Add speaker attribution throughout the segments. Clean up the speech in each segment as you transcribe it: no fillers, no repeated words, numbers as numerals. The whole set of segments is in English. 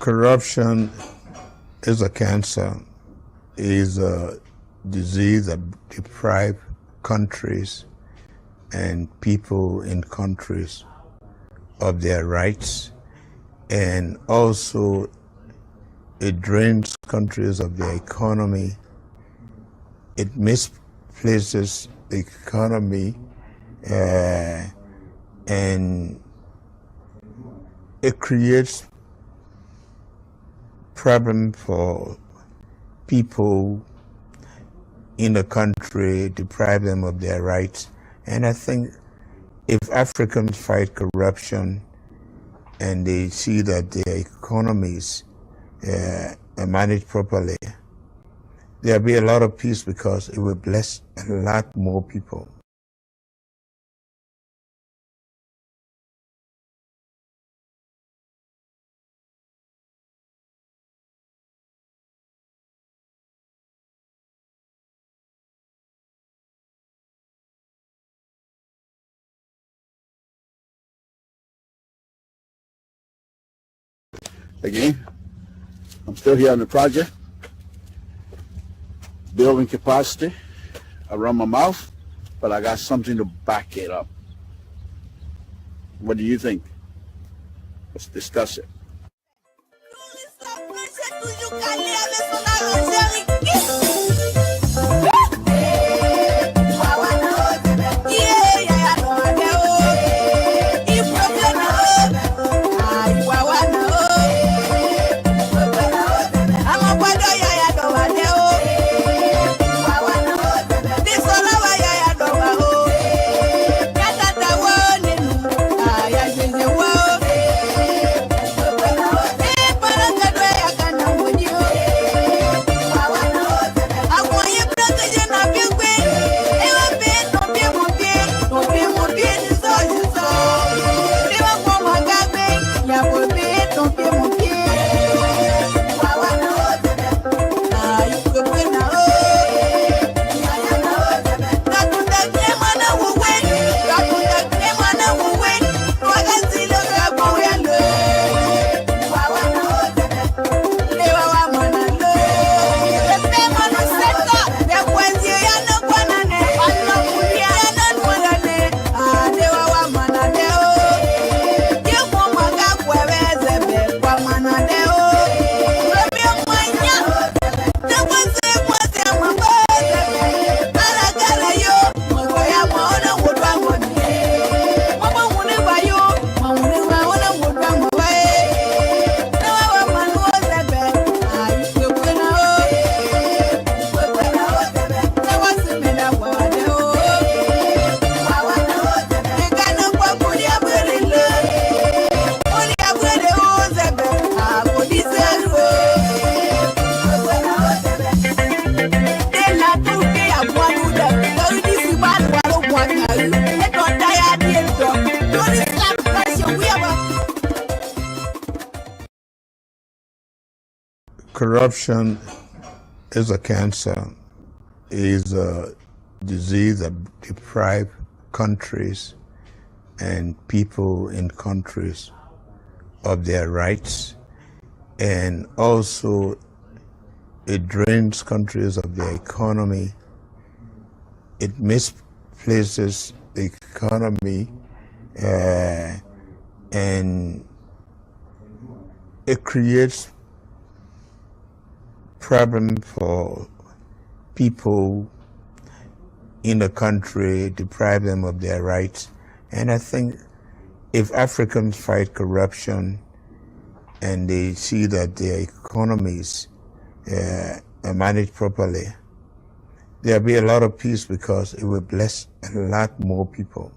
Speaker 1: Corruption is a cancer, is a disease that deprives countries and people in countries of their rights, and also it drains countries of their economy. It misplaces the economy, and it creates problem for people in the country, deprive them of their rights. And I think if Africans fight corruption and they see that their economies are managed properly, there'll be a lot of peace because it will bless a lot more people.
Speaker 2: Again, I'm still here on the project, building capacity around my mouth, but I got something to back it up. What do you think? Let's discuss it.
Speaker 1: Corruption is a cancer, is a disease that deprives countries and people in countries of their rights, and also it drains countries of their economy. It misplaces the economy, and it creates problem for people in the country, deprive them of their rights. And I think if Africans fight corruption and they see that their economies are managed properly, there'll be a lot of peace because it will bless a lot more people.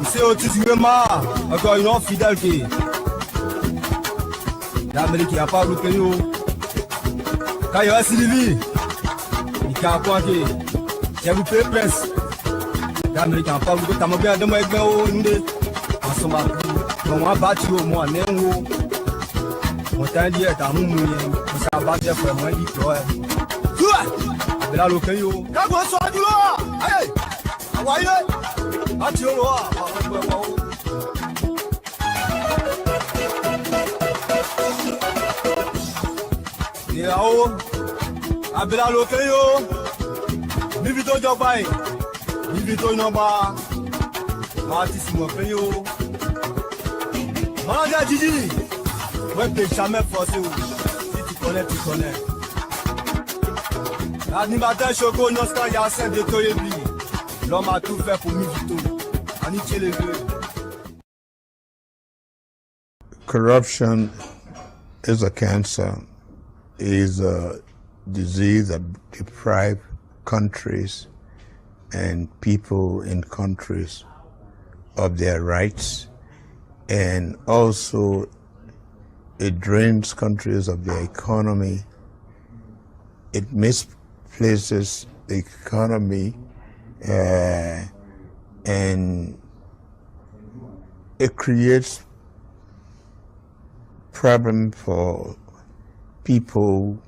Speaker 3: C'est au titre encore une autre fidélité. L'Amérique n'a pas loupé nous. Quand il y a Sylvie, il y a quoi qui j'ai loupé presse. L'Amérique n'a pas loupé. T'as bien de moi avec moi. En ce moment, on va battre au moins néo. On t'a dit à ta mouille, on s'est battu pour moi. Abela lo kan yo. Ka go so adu lo. Hey. Awaye. Ati o lo a. Ya o. Abela lo kan yo. Níbi tó jọba yìí. Níbi tó yọba. Máa ti sì mọ̀ pé yo. Máa jẹ́ jíjí. Wọ́n pè sàmẹ́ fọ́ sí o. Títí kọ́lẹ́. L'animateur Choco Nostra y'a 5 de Toyebi. L'homme a tout fait pour Mivito. Aniche les deux.
Speaker 1: Corruption is a cancer, is a disease that deprives countries and people in countries of their rights, and also it drains countries of their economy. It misplaces the economy, and it creates problem for people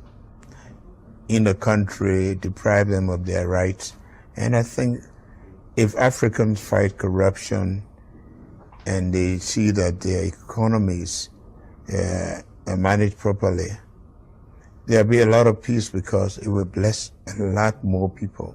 Speaker 1: in the country, deprive them of their rights. And I think if Africans fight corruption and they see that their economies are managed properly, there'll be a lot of peace because it will bless a lot more people.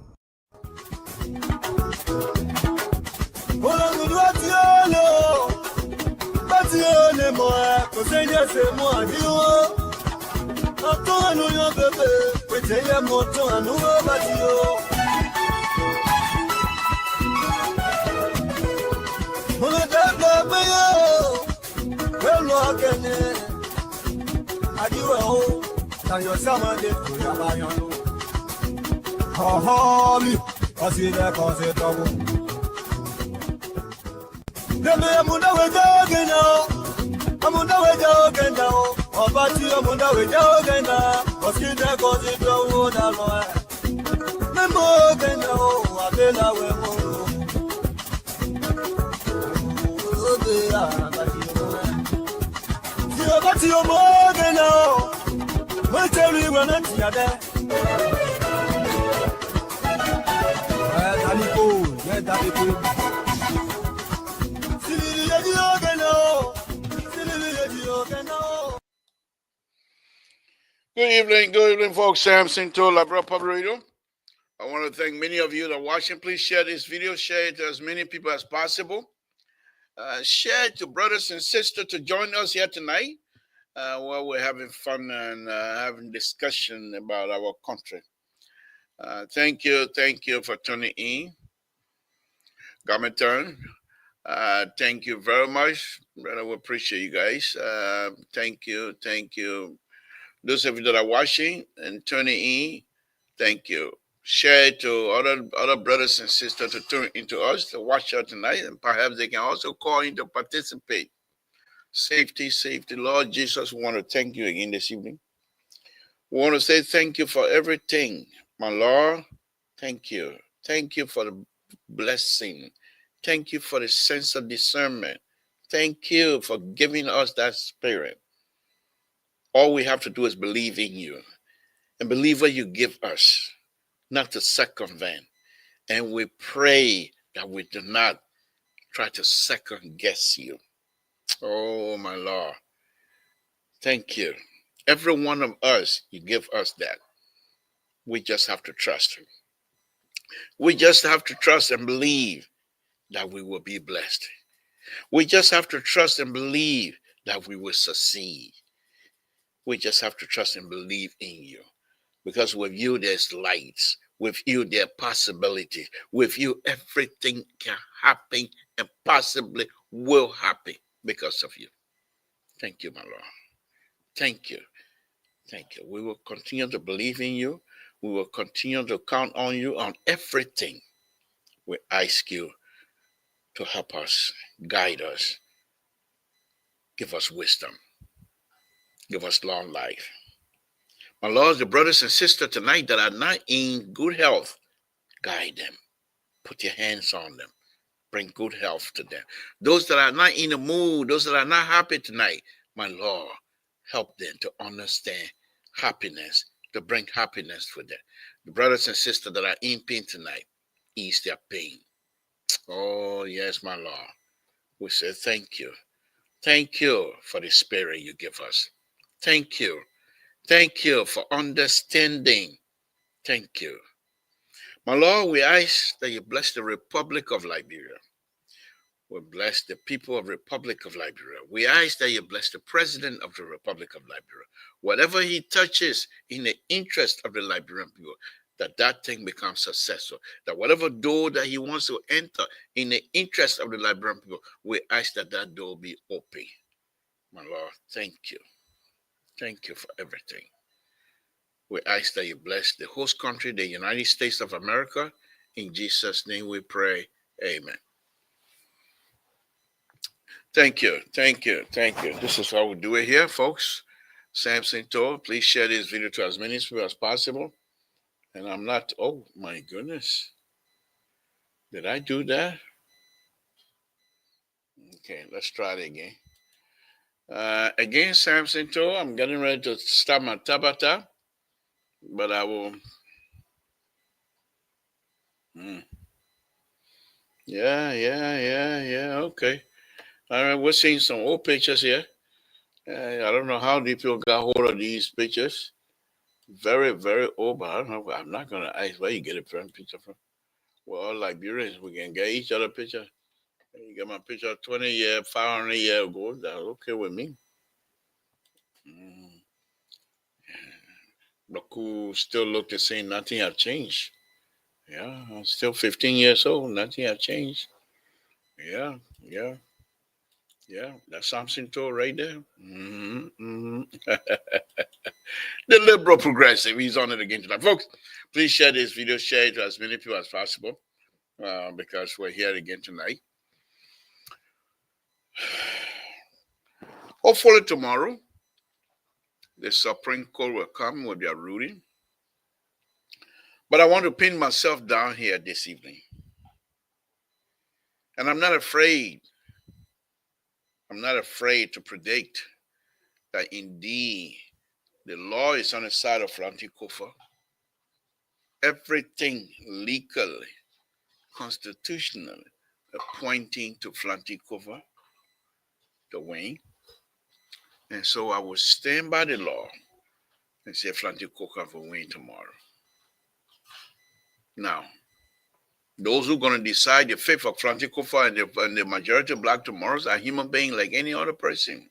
Speaker 2: Good evening, folks. Samson to Labra Public Radio. I want to thank many of you that are watching. Please share this video, share it to as many people as possible. Share it to brothers and sisters to join us here tonight while we're having fun and having discussion about our country. Thank you for tuning in. Got my turn. Thank you very much, brother. We appreciate you guys. Thank you. Those of you that are watching and tuning in, thank you. Share it to other brothers and sisters to tune into us to watch us tonight, and perhaps they can also call in to participate. Safety, Lord Jesus. We want to thank you again this evening. We want to say thank you for everything, my Lord. Thank you. Thank you for the blessing. Thank you for the sense of discernment. Thank you for giving us that spirit. All we have to do is believe in you and believe what you give us, not to circumvent. And we pray that we do not try to second guess you. Oh, my Lord. Thank you. Every one of us, you give us that. We just have to trust you. We just have to trust and believe that we will be blessed. We just have to trust and believe that we will succeed. We just have to trust and believe in you. Because with you, there's lights. With you, there are possibilities. With you, everything can happen and possibly will happen because of you. Thank you, my Lord. Thank you. We will continue to believe in you. We will continue to count on you on everything. We ask you to help us, guide us, give us wisdom, give us long life. My Lord, the brothers and sisters tonight that are not in good health, guide them. Put your hands on them. Bring good health to them. Those that are not in the mood, those that are not happy tonight, my Lord, help them to understand happiness, to bring happiness for them. The brothers and sisters that are in pain tonight, ease their pain. Oh, yes, my Lord. We say thank you. Thank you for the spirit you give us. Thank you. Thank you for understanding. Thank you. My Lord, we ask that you bless the Republic of Liberia. We bless the people of the Republic of Liberia. We ask that you bless the President of the Republic of Liberia. Whatever he touches in the interest of the Liberian people, that thing becomes successful. That whatever door that he wants to enter in the interest of the Liberian people, we ask that that door be open. My Lord, thank you. Thank you for everything. We ask that you bless the host country, the United States of America. In Jesus' name we pray. Amen. Thank you. Thank you. Thank you. This is how we do it here, folks. Samson told, please share this video to as many people as possible. And I'm not, oh my goodness. Did I do that? Okay, let's try it again. Again, Samson told, I'm getting ready to start my Tabata, but I will. Yeah. Okay. All right, we're seeing some old pictures here. I don't know how the people got hold of these pictures. Very, very old, but I don't know. I'm not going to ask where you get a picture from. We're all Liberians. We can get each other picture. You get my picture 20 years, 500 years ago. That's okay with me. Look, still look the same. Nothing has changed. Yeah, I'm still 15 years old. Nothing has changed. Yeah. That's Samson told right there. The liberal progressive. He's on it again tonight. Folks, please share this video. Share it to as many people as possible because we're here again tonight. Hopefully tomorrow, the Supreme Court will come with their ruling. But I want to pin myself down here this evening. And I'm not afraid. I'm not afraid to predict that indeed the law is on the side of Flanty Kofa. Everything legally, constitutionally, pointing to Flanty Kofa to win. And so I will stand by the law and say Flanty Kofa will win tomorrow. Now, those who are going to decide the fate of Flanty Kofa and the majority of black tomorrows are human beings like any other person.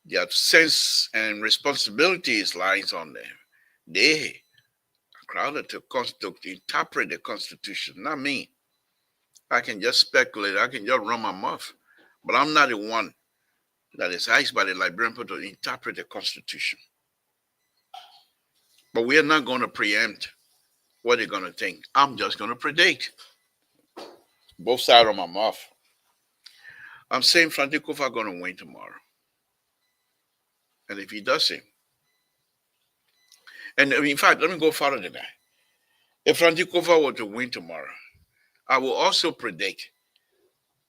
Speaker 2: Their sense and responsibilities lies on them. They are crowded to interpret the Constitution, not me. I can just speculate. I can just run my mouth. But I'm not the one that is asked by the Liberian people to interpret the Constitution. But we are not going to preempt what they're going to think. I'm just going to predict. Both sides of my mouth. I'm saying Flanty Kofa are going to win tomorrow. And if he doesn't, and in fact, let me go further than that. If Flanty Kofa were to win tomorrow, I will also predict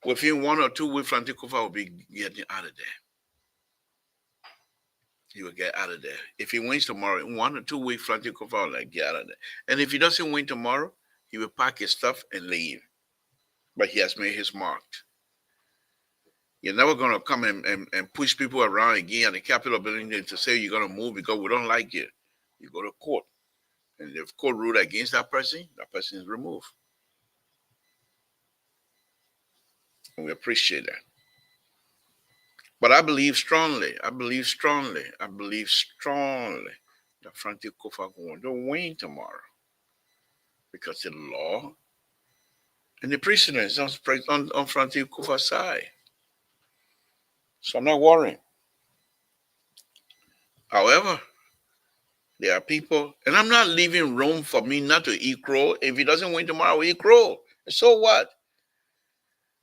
Speaker 2: within 1 or 2 weeks, Flanty Kofa will be getting out of there. He will get out of there. If he wins tomorrow, in 1 or 2 weeks, Flanty Kofa will get out of there. And if he doesn't win tomorrow, he will pack his stuff and leave. But he has made his mark. You're never going to come and push people around again at the Capitol building to say you're going to move because we don't like you. You go to court. And if court ruled against that person is removed. And we appreciate that. But I believe strongly that Flanty Kofa going to win tomorrow. Because the law and the precedent is on Flanty Kofa's side. So I'm not worrying. However, there are people, and I'm not leaving room for me not to eat crow. If he doesn't win tomorrow, we eat crow. So what?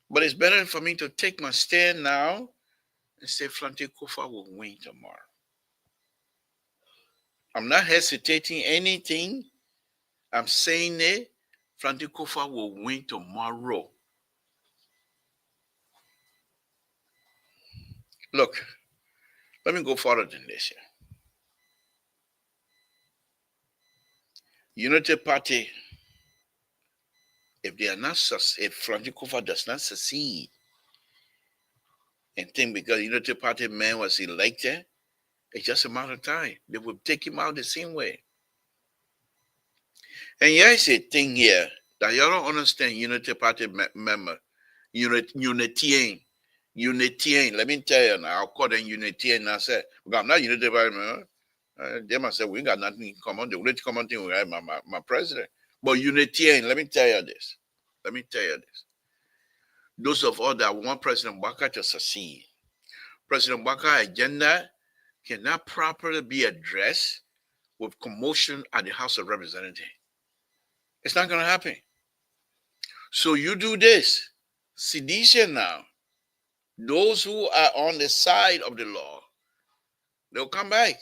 Speaker 2: But it's better for me to take my stand now and say Flanty Kofa will win tomorrow. I'm not hesitating anything. I'm saying it. Flanty Kofa will win tomorrow. Look, let me go further than this here. Unity Party, if they are not, if Francis Kufa does not succeed, and think because Unity Party man was elected, it's just a matter of time. They will take him out the same way. And here's a thing here that you don't understand. Unity Party member, Unitarian. Let me tell you now. I'll call them Unitarian. I said, because I'm not Unity Party member. They must say we got nothing in common. The only common thing we have my president. But Unitarian, let me tell you this. Those of us that want President Baka to succeed, President Baka's agenda cannot properly be addressed with commotion at the House of Representatives. It's not going to happen. So you do this. Sedition now. Those who are on the side of the law, they'll come back.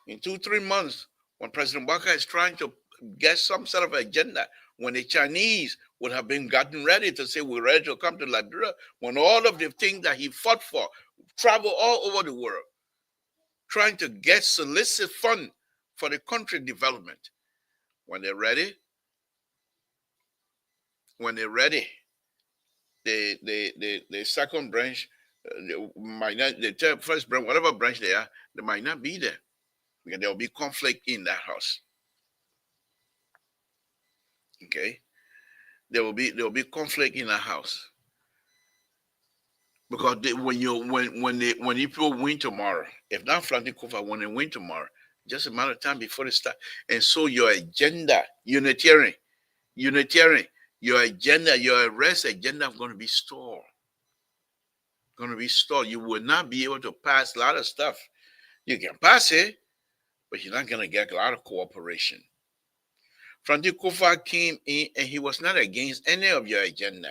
Speaker 2: In 2-3 months, when President Baka is trying to get some sort of agenda, when the Chinese would have been gotten ready to say we're ready to come to Liberia, when all of the things that he fought for travel all over the world, trying to get solicit fund for the country development. When they're ready, the second branch, might not, the first branch, whatever branch they are, they might not be there because there will be conflict in that house. Okay, there will be conflict in that house because when people win tomorrow, if not Franklin Kofa, when they win tomorrow, just a matter of time before they start. And so your agenda, Unitarian, your agenda, your arrest agenda is going to be stalled. You will not be able to pass a lot of stuff. You can pass it, but you're not going to get a lot of cooperation. Francis Kofa came in and he was not against any of your agenda.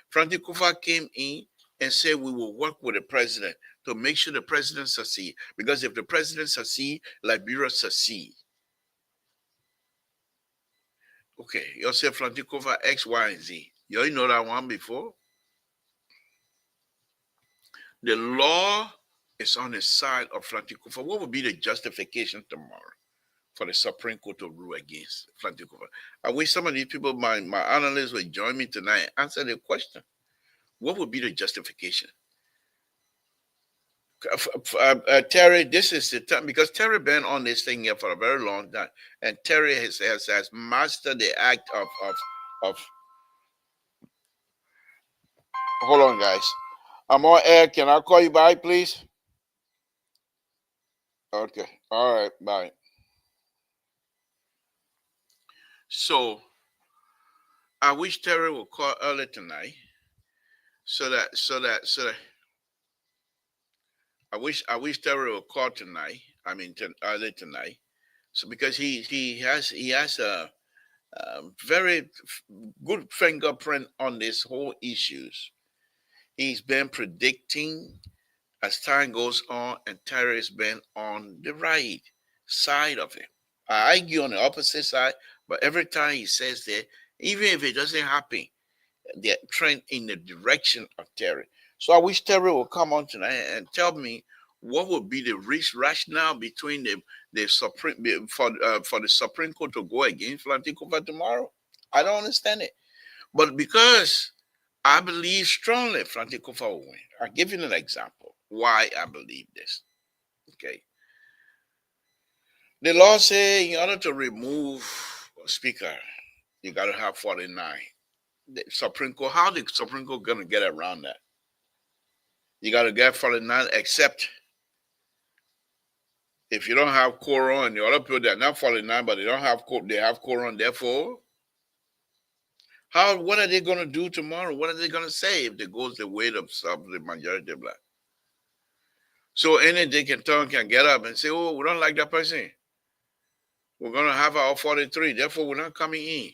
Speaker 2: Francis Kofa came in and said we will work with the president to make sure the president succeed. Because if the president succeed, Liberia succeed. Okay, you say Francis Kofa X, Y, and Z. You already know that one before. The law is on the side of Francis Kofa. What would be the justification tomorrow for the Supreme Court to rule against Francis Kofa? I wish some of these people, my analysts, would join me tonight and answer the question. What would be the justification? Terry, this is the time because Terry been on this thing here for a very long time, and Terry has mastered the act of. Hold on, guys. I'm on air. Can I call you back, please? Okay. All right. Bye. So I wish Terry would call early tonight, so that I wish Terry would call tonight. I mean, early tonight. So because he has a very good fingerprint on this whole issues. He's been predicting as time goes on, and Terry has been on the right side of it. I argue on the opposite side, but every time he says that, even if it doesn't happen, they're trend in the direction of Terry. So I wish Terry will come on tonight and tell me what would be the rationale between the Supreme for the Supreme Court to go against Francis Kofa tomorrow. I don't understand it, but because I believe strongly Francis Kofa will win. I'll give you an example why I believe this. Okay. The law says in order to remove a speaker, you got to have 49. The Supreme Court, how the Supreme Court going to get around that? You got to get 49, except if you don't have quorum and the other people, they're not 49, but they don't have quorum, they have quorum, therefore, what are they going to do tomorrow? What are they going to say if it goes the way of the majority black? So any Dick and Tom can get up and say, oh, we don't like that person. We're going to have our 43, therefore we're not coming in.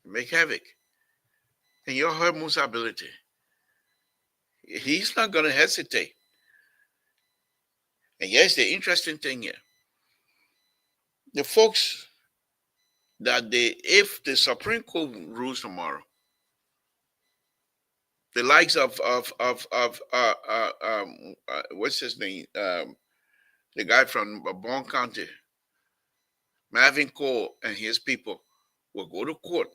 Speaker 2: Make havoc. And you heard Musa's ability. He's not going to hesitate. And yes, the interesting thing here, the folks that if the Supreme Court rules tomorrow, the likes of what's his name, the guy from Bond County, Marvin Cole and his people will go to court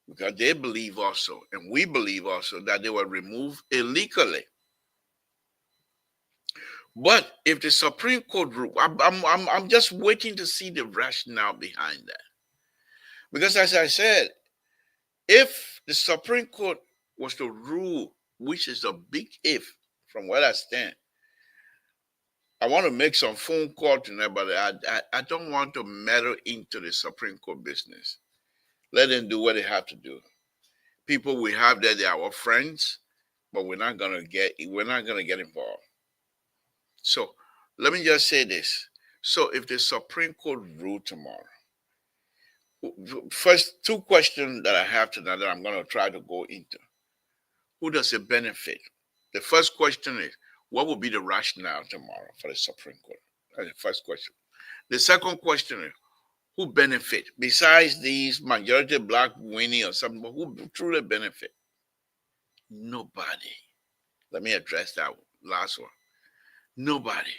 Speaker 2: because they believe also, and we believe also, that they were removed illegally. But if the Supreme Court rule, I'm just waiting to see the rationale behind that. Because as I said, if the Supreme Court was to rule, which is a big if from where I stand, I want to make some phone call tonight, but I don't want to meddle into the Supreme Court business. Let them do what they have to do. People we have there, they are our friends, but we're not gonna get involved. So let me just say this. So if the Supreme Court rule tomorrow, first two questions that I have tonight that I'm gonna try to go into. Who does it benefit? The first question is, what will be the rationale tomorrow for the Supreme Court? That's the first question. The second question is, who benefit? Besides these majority black winning or something, who truly benefit? Nobody. Let me address that last one. Nobody.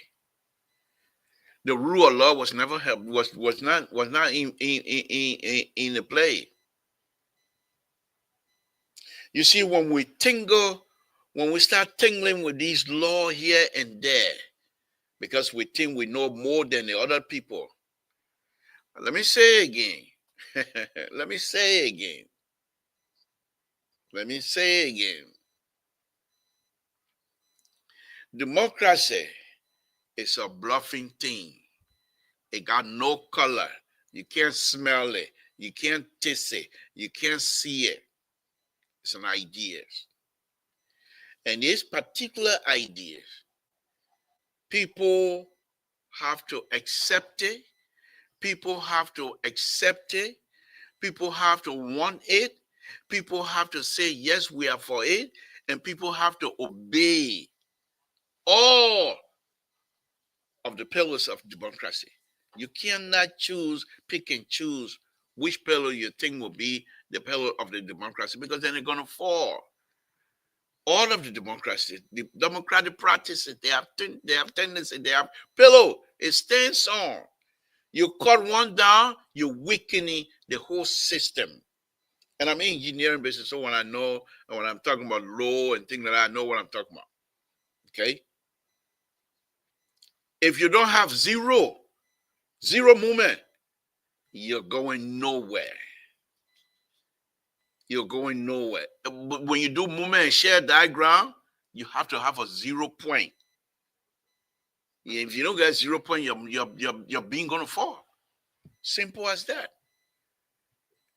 Speaker 2: The rule of law was never helped, was not in the play. You see, when we start tingling with these law here and there, because we think we know more than the other people. Let me say again. Let me say again. Let me say again. Democracy is a bluffing thing. It got no color. You can't smell it. You can't taste it. You can't see it. It's an idea. And these particular ideas, people have to accept it. People have to accept it. People have to want it. People have to say, yes, we are for it. And people have to obey all of the pillars of democracy. You cannot pick and choose which pillar you think will be the pillar of the democracy, because then they're going to fall. All of the democracy, the democratic practices, they have tendency, they have pillar. It stands on. You cut one down, you're weakening the whole system. And I'm in engineering business, so when I'm talking about law and things like that, I know what I'm talking about. Okay? If you don't have zero movement, you're going nowhere. You're going nowhere. But when you do movement and share diagram, you have to have a 0 point. If you don't get 0 point, you're being gonna fall. Simple as that.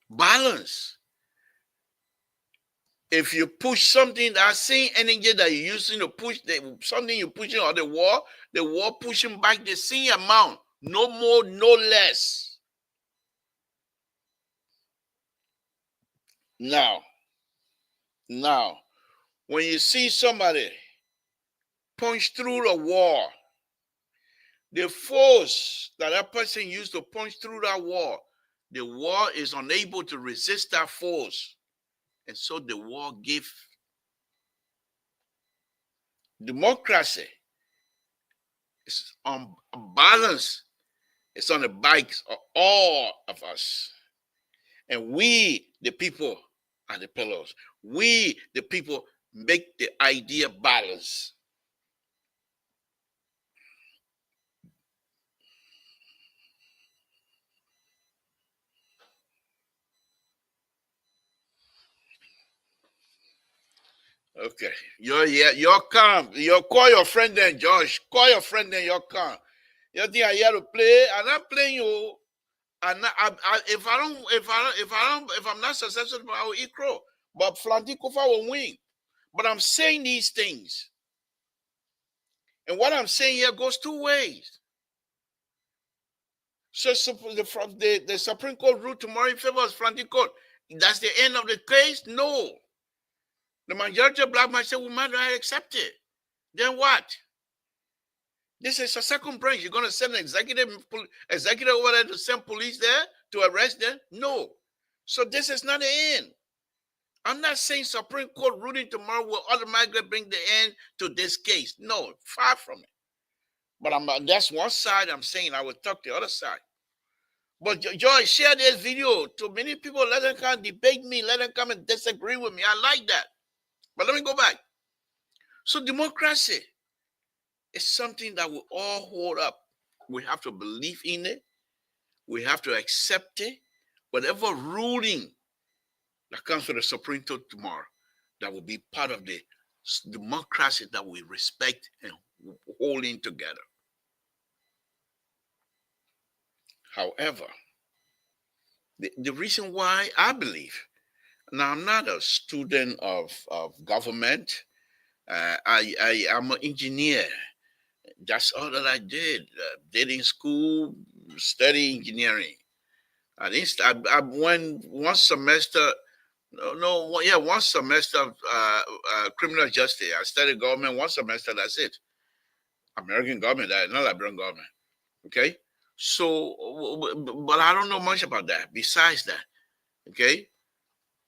Speaker 2: Balance. If you push something, that same energy that you're using to push something you're pushing on the wall pushing back the same amount, no more, no less. Now, when you see somebody punch through the wall, the force that person used to punch through that wall, the wall is unable to resist that force. And so the wall gave. Democracy is on balance. It's on the backs of all of us. And we, the people, are the pillars. We, the people, make the idea balance. Okay. You're calm. You call your friend then, Josh. Call your friend then, you're calm. You think I here to play? I'm not playing you. And if I'm not successful, I will eat crow. But Flanty Kofa will win. But I'm saying these things. And what I'm saying here goes two ways. So the Supreme Court rule tomorrow in favor of Flanty Court. That's the end of the case? No. The majority of black men say we might not accept it. Then what? This is a second branch. You're going to send an executive over there to send police there to arrest them? No. So this is not the end. I'm not saying Supreme Court ruling tomorrow will automatically bring the end to this case. No, far from it. But that's one side I'm saying. I will talk the other side. But Joy, share this video to many people. Let them come debate me. Let them come and disagree with me. I like that. But let me go back. So democracy is something that we all hold up. We have to believe in it. We have to accept it. Whatever ruling that comes from the Supreme Court tomorrow, that will be part of the democracy that we respect and holding together. However, the reason why I believe, now I'm not a student of government. I am an engineer. That's all that I did. Did in school, study engineering. I went one semester. One semester of criminal justice. I studied government one semester. That's it. American government, not Liberian government. Okay. So, but I don't know much about that. Besides that, okay,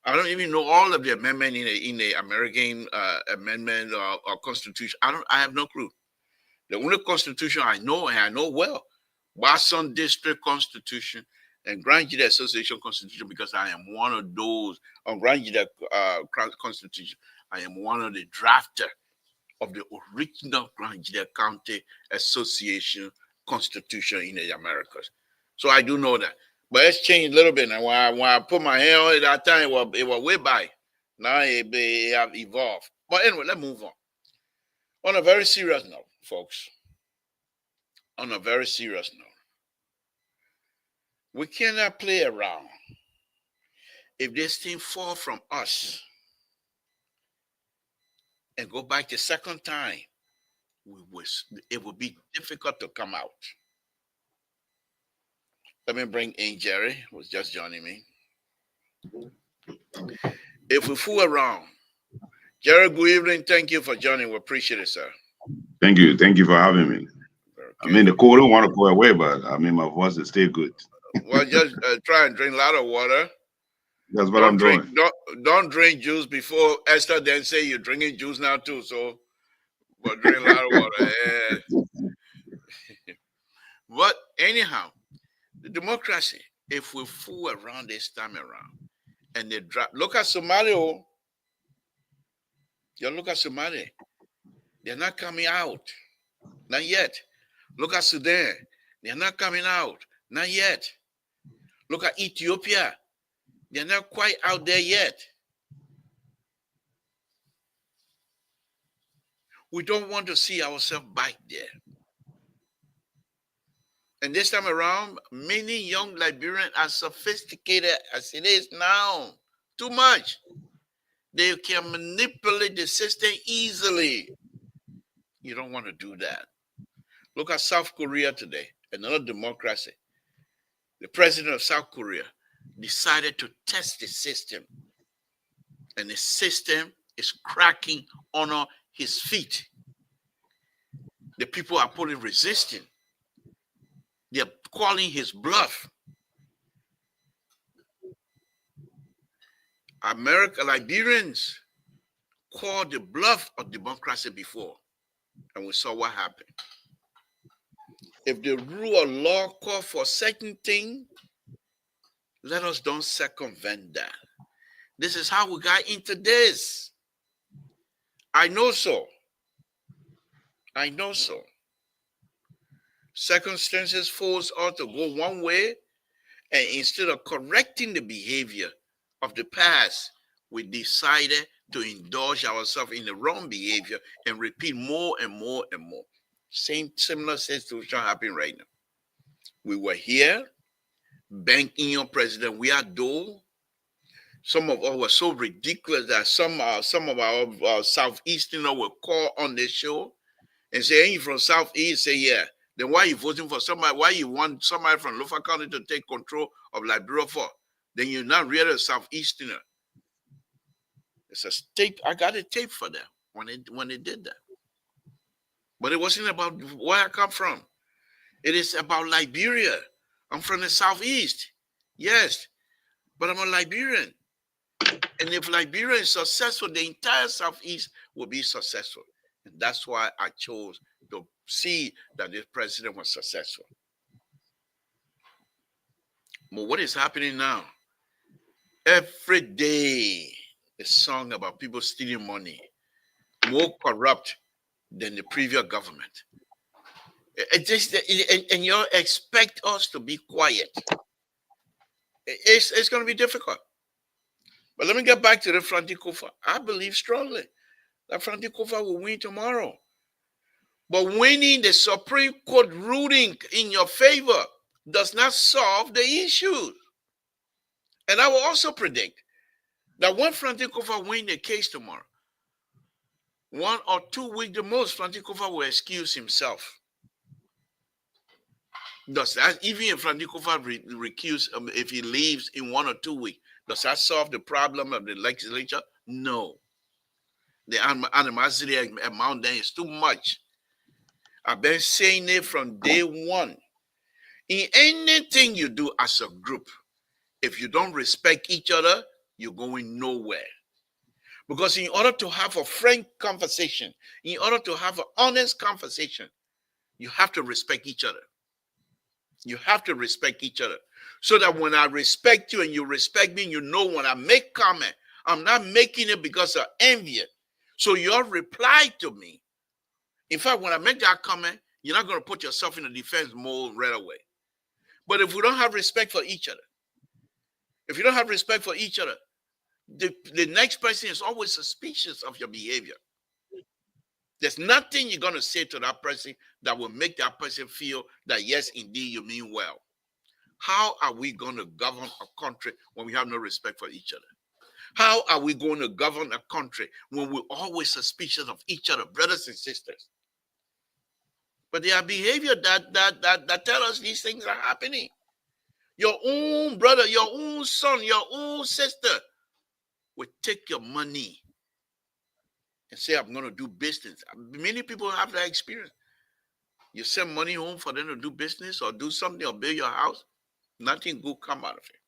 Speaker 2: I don't even know all of the amendment in the American amendment or Constitution. I have no clue. The only Constitution I know, and I know well, Boston District Constitution and Grand Judea Association Constitution, because I am one of those on Grand Judea Constitution. I am one of the drafter of the original Grand Judea County Association Constitution in the Americas. So I do know that. But it's changed a little bit now. When I put my hand on it at that time, it was way by. Now it have evolved. But anyway, let's move on. On a very serious note, folks. On a very serious note. We cannot play around. If this thing fall from us and go back the second time, it will be difficult to come out. Let me bring in Jerry, who's just joining me. If we fool around, Jerry, good evening. Thank you for joining. We appreciate it, sir.
Speaker 4: Thank you. Thank you for having me. Okay. I mean, the cold don't want to go away, but I mean, my voice is still good.
Speaker 2: Well, just try and drink a lot of water.
Speaker 4: That's what I'm doing.
Speaker 2: Don't drink juice before Esther then say you're drinking juice now too. So, but drink a lot of water. Yeah. But anyhow, the democracy, if we fool around this time around, and they drop, look at Somalia. You look at Somalia. They're not coming out. Not yet. Look at Sudan. They're not coming out. Not yet. Look at Ethiopia. They're not quite out there yet. We don't want to see ourselves back there. And this time around, many young Liberians are sophisticated as it is now. Too much. They can manipulate the system easily. You don't want to do that. Look at South Korea today, another democracy. The president of South Korea decided to test the system. And the system is cracking under his feet. The people are putting resistance. They're calling his bluff. Liberians called the bluff of democracy before, and we saw what happened. If the rule of law call for certain thing, let us don't circumvent that. This is how we got into this. I know so. I know so. Circumstances force us to go one way, and instead of correcting the behavior of the past, we decided to indulge ourselves in the wrong behavior and repeat more and more and more. Similar situation happening right now. We were here, banking your president. We are though. Some of us were so ridiculous that some of our Southeasterners will call on this show and say, "Ain't you from Southeast?" Say, "Yeah." Then why are you voting for somebody? Why you want somebody from Lofa County to take control of Liberia for? Then you're not really a Southeasterner. It's a tape. I got a tape for them when they did that. But it wasn't about where I come from. It is about Liberia. I'm from the Southeast. Yes, but I'm a Liberian. And if Liberia is successful, the entire Southeast will be successful. And that's why I chose to see that this president was successful. But what is happening now? Every day, a song about people stealing money, more corrupt than the previous government. And you expect us to be quiet. It's going to be difficult. But let me get back to the Franti Kofa. I believe strongly that Franti Kofa will win tomorrow. But winning the Supreme Court ruling in your favor does not solve the issue. And I will also predict that when Franti Kofa wins the case tomorrow, 1 or 2 weeks the most, Franti Kofa will excuse himself. Does that, even if Franti Kofa recuse, if he leaves in 1 or 2 weeks, does that solve the problem of the legislature? No. The animosity amount there is too much. I've been saying it from day one. In anything you do as a group, if you don't respect each other, you're going nowhere. Because in order to have a frank conversation, in order to have an honest conversation, you have to respect each other. You have to respect each other. So that when I respect you and you respect me, you know when I make comment, I'm not making it because of envy. So your reply to me, in fact, when I make that comment, you're not going to put yourself in a defense mode right away. But if we don't have respect for each other, if you don't have respect for each other, the next person is always suspicious of your behavior. There's nothing you're going to say to that person that will make that person feel that, yes, indeed, you mean well. How are we going to govern a country when we have no respect for each other? How are we going to govern a country when we're always suspicious of each other, brothers and sisters? But there are behavior that tell us these things are happening. Your own brother, your own son, your own sister will take your money and say, I'm going to do business. Many people have that experience. You send money home for them to do business or do something or build your house. Nothing good come out of it.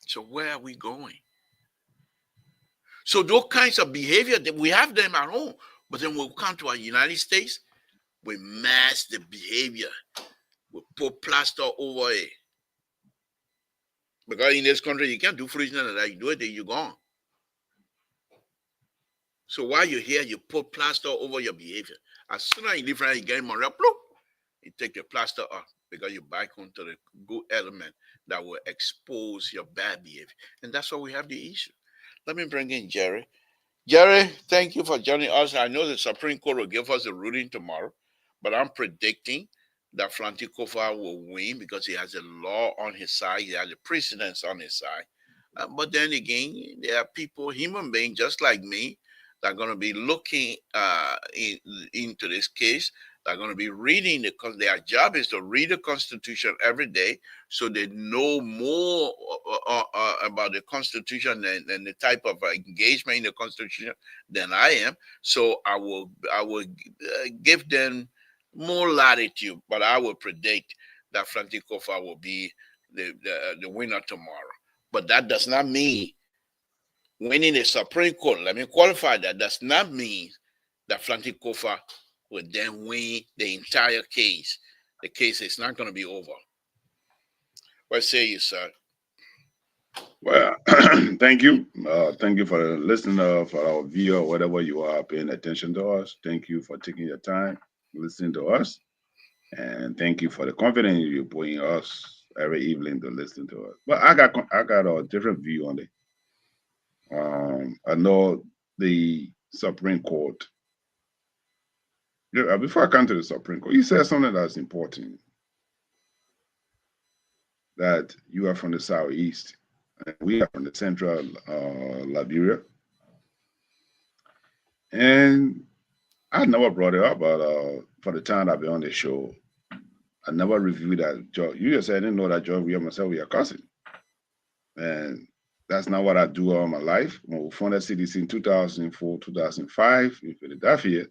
Speaker 2: So where are we going? So those kinds of behavior, that we have them at home, but then we'll come to our United States, we mask the behavior. We put plaster over it. Because in this country, you can't do foolishness like that. You do it, then you're gone. So while you're here, you put plaster over your behavior. As soon as you leave from you get more, you take the plaster off because you're back onto the good element that will expose your bad behavior. And that's why we have the issue. Let me bring in Jerry. Jerry, thank you for joining us. I know the Supreme Court will give us a ruling tomorrow, but I'm predicting that Franti Kofa will win because he has a law on his side. He has the precedents on his side. But then again, there are people, human beings just like me, that are going to be looking into this case. They're going to be reading because their job is to read the Constitution every day, so they know more about the Constitution and the type of engagement in the Constitution than I am. So I will give them more latitude, but I will predict that Franti Kofa will be the winner tomorrow. But that does not mean winning the Supreme Court. Let me qualify that. Does not mean that Franti Kofa will then win the entire case. The case is not going to be over. What say you, sir?
Speaker 4: Well, thank you. Thank you for listening, for our viewer, whatever you are paying attention to us. Thank you for taking your time listening to us. And thank you for the confidence you put in us every evening to listen to us. But I got a different view on it. I know the Supreme Court. Before I come to the Supreme Court, you said something that's important. That you are from the Southeast, and we are from the Central Liberia. And I never brought it up, but for the time I've been on the show, I never reviewed that. George, you just said I didn't know that George, we and myself, we are cousin. And that's not what I do all my life. When we founded CDC in 2004, 2005 in Philadelphia,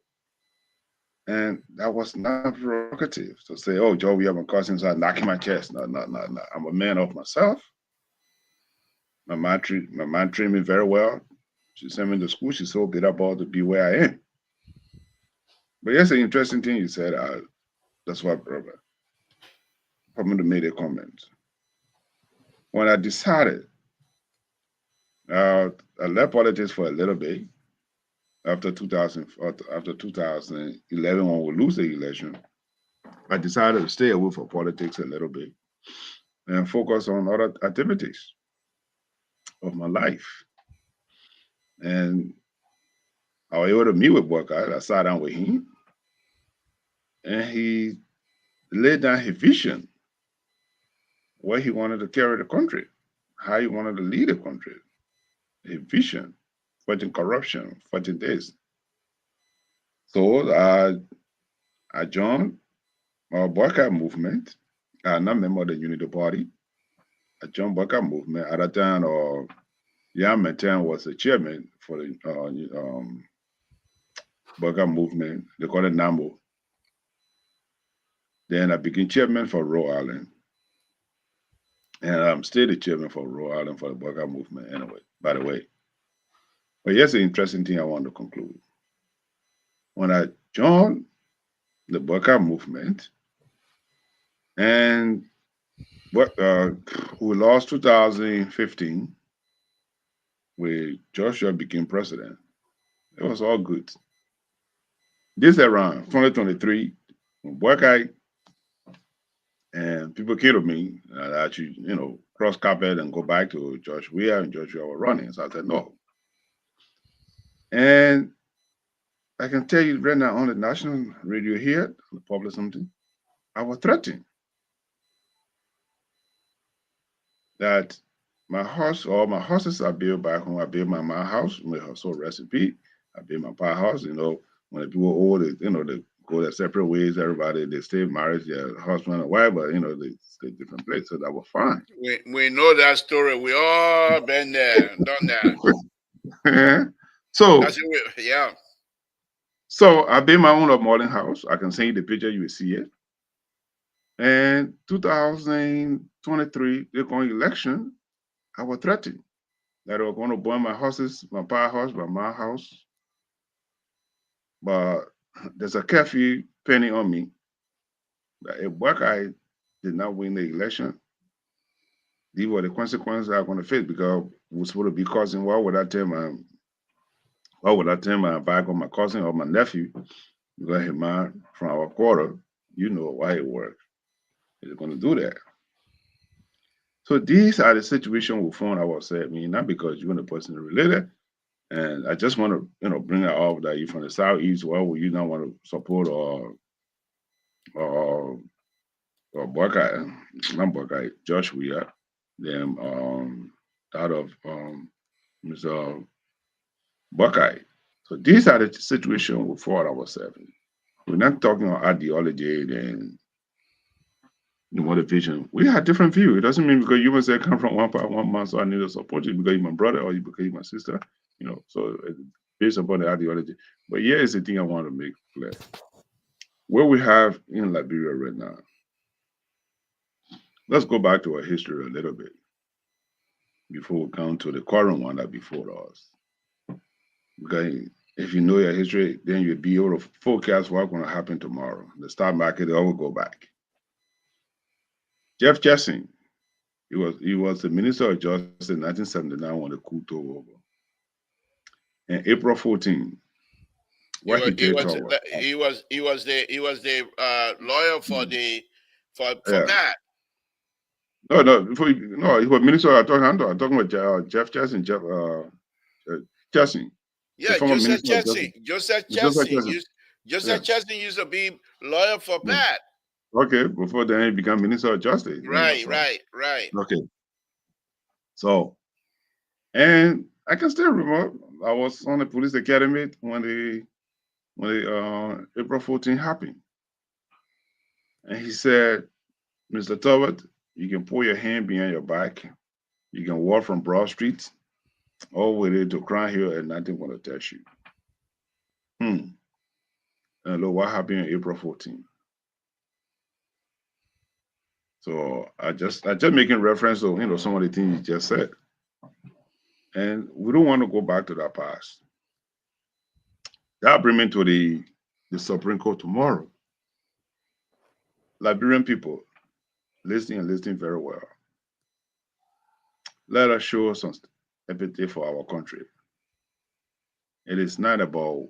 Speaker 4: and that was not provocative to say, oh, Joe, we have my cousins, I knock in my chest. No. I'm a man of myself. My mom trained me very well. She sent me to school. She's so good about to be where I am. But here's an interesting thing you said. That's what, brother. for me to make a comment. When I decided, I left politics for a little bit after 2011 when we lose the election. I decided to stay away from politics a little bit and focus on other activities of my life. And I was able to meet with Burkhardt. I sat down with him, and he laid down his vision, where he wanted to carry the country, how he wanted to lead the country, his vision, fighting corruption, fighting this. So I joined our Burkhardt movement. I'm not a member of the Unity Party. I joined Burkhardt movement. At that time, Jan Maintain was the chairman for the Burkhardt movement. They call it NAMO. Then I became chairman for Rhode Island. And I'm still the chairman for Rhode Island for the Burkhardt movement anyway, by the way. But here's the interesting thing I want to conclude. When I joined the Burkhardt movement, and we lost 2015, where Joshua became president. It was all good. This around 2023, when Burkhardt and people came to me and actually, cross carpet and go back to Joshua, and Joshua were running. So I said, no. And I can tell you right now on the national radio here, the public something, I was threatened that my house or my houses I built back home. I built my house, my soul recipe. I built my pa house. When the people old, they go their separate ways. Everybody they stay married, their husband and wife, but they stay different places. So that was fine.
Speaker 2: We know that story. We all been there, done that.
Speaker 4: So
Speaker 2: That's it. Yeah.
Speaker 4: So I built my own modern house. I can send you the picture, you will see it. And 2023, they're going election. I was threatened that they were going to burn my houses, my power house, my house. But there's a curfew pending on me that if Buckeye did not win the election, these were the consequences I'm going to face because we're supposed to be causing war. Would I tell my back on my cousin or my nephew? Because his man from our quarter, why it works. Is going to do that. So these are the situations we found ourselves in, not because you're the person related. And I just want to, bring it up that you're from the southeast. Why would you not want to support or Buckeye, not Buckeye, Joshua, them out of Mr. Buckeye. So these are the situations we found ourselves in. We're not talking about ideology and the motivation. We have different view. It doesn't mean because you must say come from one part, one man, so I need to support you because you're my brother or because you're my sister. So it's based upon the ideology. But here is the thing I want to make clear. What we have in Liberia right now. Let's go back to our history a little bit before we come to the current one that before us. Because if you know your history, then you'll be able to forecast what's going to happen tomorrow. The stock market, it will go back. Jeff Jackson, he was the Minister of Justice in 1979 when the coup took over. And April 14, what he did
Speaker 2: he was the lawyer for
Speaker 4: yeah.
Speaker 2: Pat.
Speaker 4: No, he was Minister. I'm talking about Jeff Jackson. Jackson.
Speaker 2: Yeah, Joseph Chesson. Joseph Chesson used to be lawyer for Pat.
Speaker 4: Okay, before then he became Minister of Justice.
Speaker 2: Right.
Speaker 4: Okay. So, and I can still remember I was on the police academy when the April 14 happened. And he said, Mr. Tobert, you can pull your hand behind your back. You can walk from Broad Street all the way to Crown Hill and nothing will touch you. And look what happened on April 14. So I just making reference to some of the things you just said. And we don't want to go back to that past. That brings me to the Supreme Court tomorrow. Liberian people, Listening and listening very well. Let us show some empathy for our country. It is not about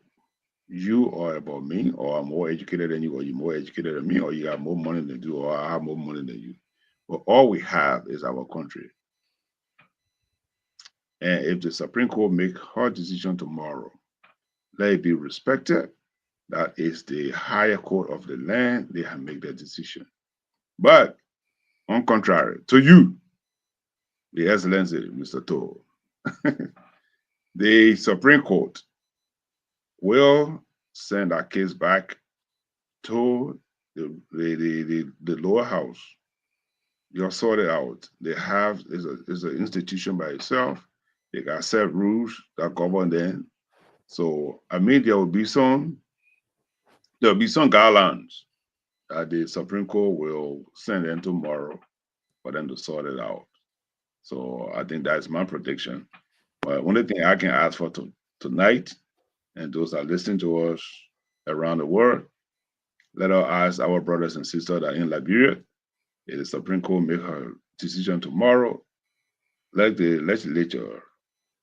Speaker 4: you or about me, or I'm more educated than you, or you're more educated than me, or you have more money than you, or I have more money than you. But all we have is our country. And if the Supreme Court make her decision tomorrow, let it be respected. That is the higher court of the land. They have made their decision. But on contrary to you, the Excellency, Mr. Toll, the Supreme Court will send our case back to the lower house. You'll sort it out. They have is an institution by itself. They got set rules that govern them. So I mean there'll be some guidelines that the Supreme Court will send in tomorrow for them to sort it out. So I think that's my prediction. But only thing I can ask for tonight, and those that listen to us around the world, let us ask our brothers and sisters that are in Liberia, if the Supreme Court make her decision tomorrow, let the legislature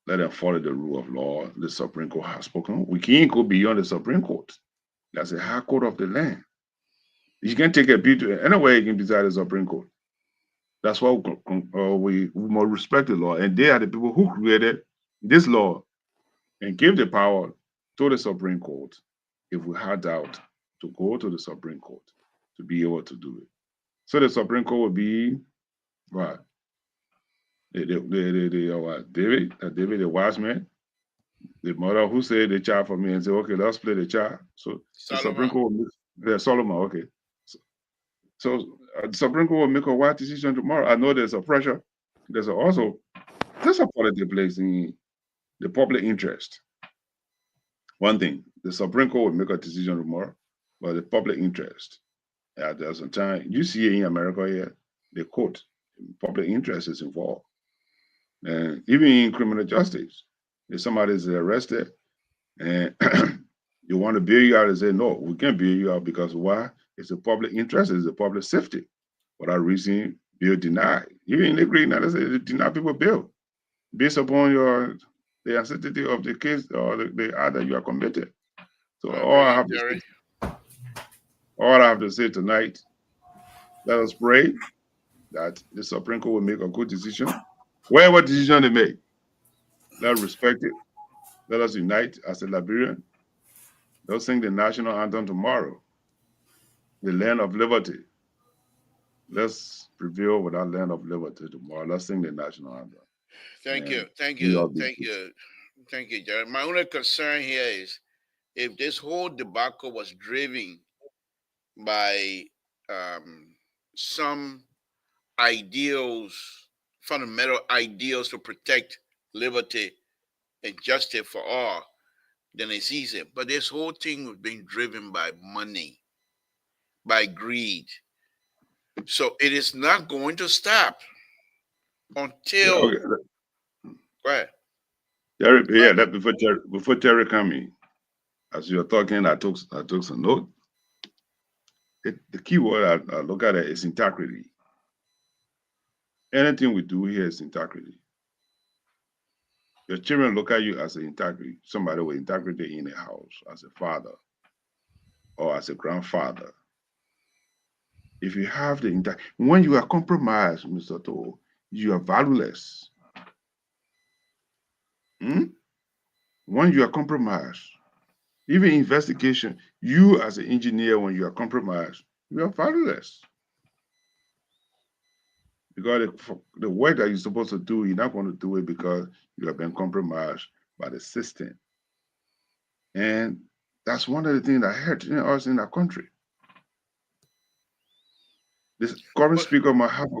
Speaker 4: let them follow the rule of law. The Supreme Court has spoken. We can't go beyond the Supreme Court. That's the high court of the land. You can take a bill to anywhere you can decide the Supreme Court. That's why we must respect the law. And they are the people who created this law and gave the power to the Supreme Court, if we had doubt, to go to the Supreme Court to be able to do it. So the Supreme Court will be what? David, the wise man, the mother who said the child for me and said, okay, let's play the child. So the Supreme Court will make, Solomon, okay. So the Supreme Court will make a wise decision tomorrow. I know there's a pressure. There's a political place in the public interest. One thing, the Supreme Court will make a decision tomorrow, but the public interest. There's some time you see in America here, the court, public interest is involved. And even in criminal justice, if somebody is arrested and you want to bail you out, and say, no, we can't bail you out because why? It's a public interest, it's a public safety. For that reason, bail denied. Even in the United States, they deny people bail based upon the ancestry of the case or the act that you are committed. So all I have to say tonight, let us pray that the Supreme Court will make a good decision. Whatever decision they make, let us respect it. Let us unite as a Liberian. Let's sing the national anthem tomorrow, the land of liberty. Let's prevail with our land of liberty tomorrow. Let's sing the national anthem.
Speaker 2: Thank you, Jared. My only concern here is if this whole debacle was driven by some ideals, fundamental ideals to protect liberty and justice for all, then it's easy. But this whole thing was being driven by money, by greed. So it is not going to stop until. Go ahead.
Speaker 4: Terry, before Terry coming, as you're talking, I took some note. The key word I look at it is integrity. Anything we do here is integrity. Your children look at you as an integrity, somebody with integrity in the house, as a father or as a grandfather. If you have the integrity, when you are compromised, Mr. Toll, you are valueless. When you are compromised, even investigation, you as an engineer, when you are compromised, you are valueless. Because the work that you're supposed to do, you're not going to do it because you have been compromised by the system. And that's one of the things that hurt us in our country. The current speaker might have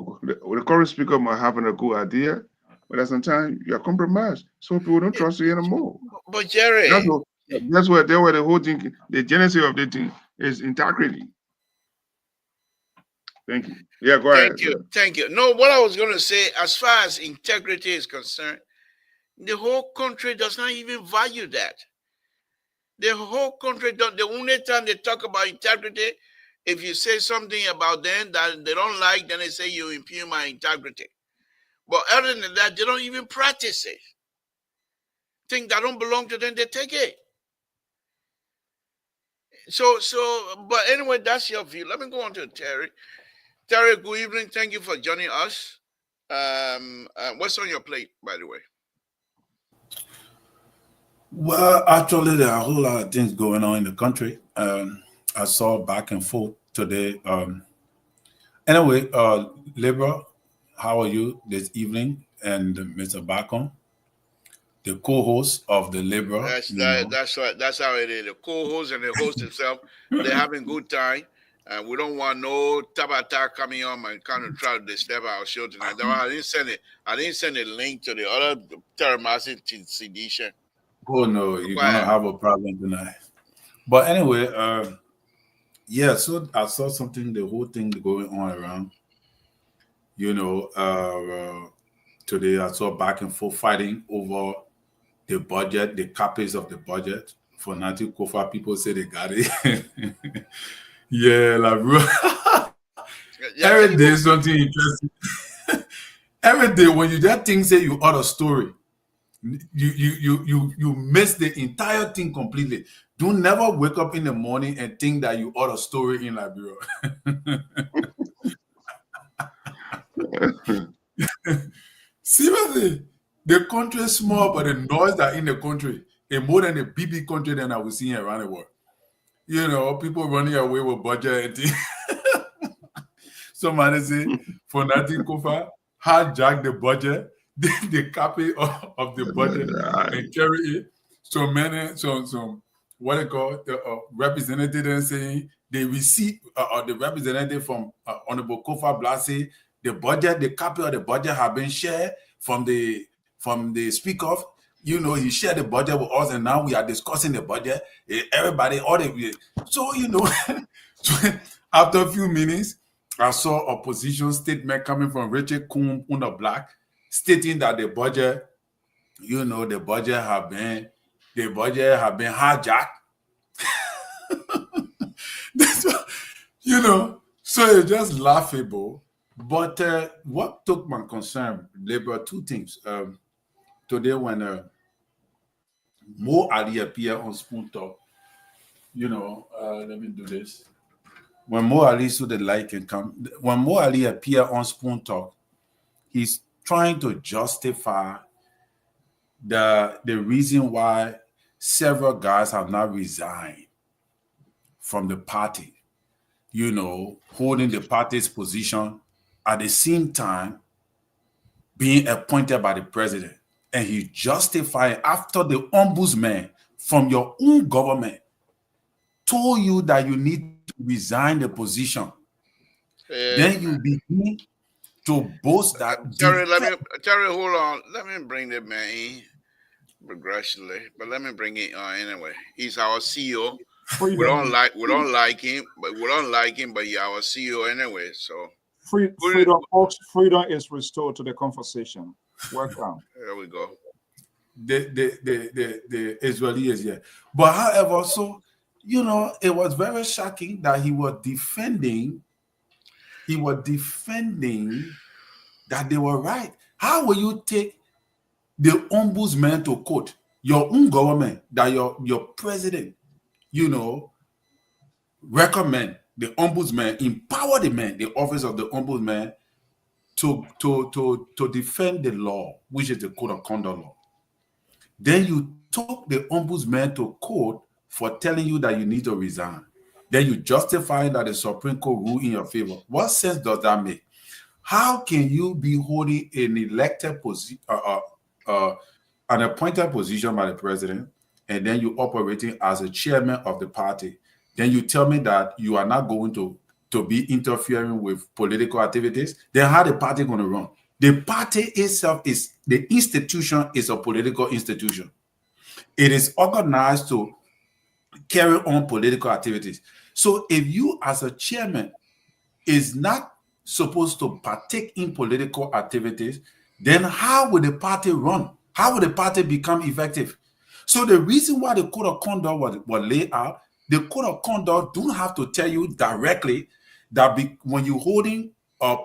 Speaker 4: a good idea, but at some time you are compromised, so people don't trust you anymore.
Speaker 2: But Jerry,
Speaker 4: that's where the whole thing, the genesis of the thing is integrity. Thank you. Yeah, go ahead.
Speaker 2: Thank you. No, what I was going to say, as far as integrity is concerned, the whole country does not even value that. The whole country don't. The only time they talk about integrity If you say something about them that they don't like, then they say you impugn my integrity. But other than that, they don't even practice it. Things that don't belong to them, they take it. But anyway, that's your view. Let me go on to Terry. Terry, good evening. Thank you for joining us. What's on your plate, by the way?
Speaker 5: Well, actually, there are a whole lot of things going on in the country. I saw back and forth today. Anyway, Libra, how are you this evening? And Mr. Bacon, the co-host of the Libra.
Speaker 2: That's right. That's how it is. The co-host and the host himself, they're having good time. And we don't want no tabata coming on and kind of try to disturb our show tonight. I didn't send it. I didn't send a link to the other Terramasi sedition.
Speaker 5: Oh no, you're gonna have a problem tonight. But anyway, yeah, so I saw something, the whole thing going on around. Today I saw back and forth fighting over the budget, the copies of the budget. For Nanti Kofa, people say they got it. Yeah, like bro. Every day something interesting. Every day when you just think say you out of story, you miss the entire thing completely. Don't never wake up in the morning and think that you out of story in Liberia. Seriously, the country is small, but the noise that in the country is more than the BB country than I was seeing around the world. People running away with budget and things. Somebody say for nothing Kofa hijack the budget, the copy of the budget and carry it. So many, some what they call representative saying they receive the representative from Honorable Kofa Blase, the budget, the copy of the budget have been shared from the speaker. He shared the budget with us, and now we are discussing the budget. Everybody, so so after a few minutes, I saw opposition statement coming from Richard Coombe on the Black, stating that the budget, the budget have been hijacked. So it's just laughable. But what took my concern, Labour, two things. Today when Mo Ali appeared on Spoon Talk, let me do this. When Mo Ali, so the light can come. When Mo Ali appeared on Spoon Talk, he's trying to justify the reason why several guys have not resigned from the party, holding the party's position at the same time being appointed by the president. And he justified after the ombudsman from your own government told you that you need to resign the position. Then you begin to boast that.
Speaker 2: Terry, hold on. Let me bring the man in progressively, but let me bring it on anyway. He's our CEO. We don't like him, but he's our CEO anyway. So
Speaker 6: freedom is restored to the conversation. Welcome.
Speaker 2: There we go.
Speaker 5: The Israelis, yeah. But however, so it was very shocking that he was defending that they were right. How will you take the ombudsman to court, your own government, that your president, recommend the ombudsman, empower the man, the office of the ombudsman, to defend the law, which is the code of conduct law. Then you took the ombudsman to court for telling you that you need to resign. Then you justify that the Supreme Court ruled in your favor. What sense does that make? How can you be holding an elected position, an appointed position by the president, and then you operating as a chairman of the party? Then you tell me that you are not going to be interfering with political activities? Then how the party going to run? The party itself the institution is a political institution. It is organized to carry on political activities. So if you as a chairman is not supposed to partake in political activities, then how will the party run? How will the party become effective? So the reason why the code of conduct was laid out, The code of conduct don't have to tell you directly that when you're holding a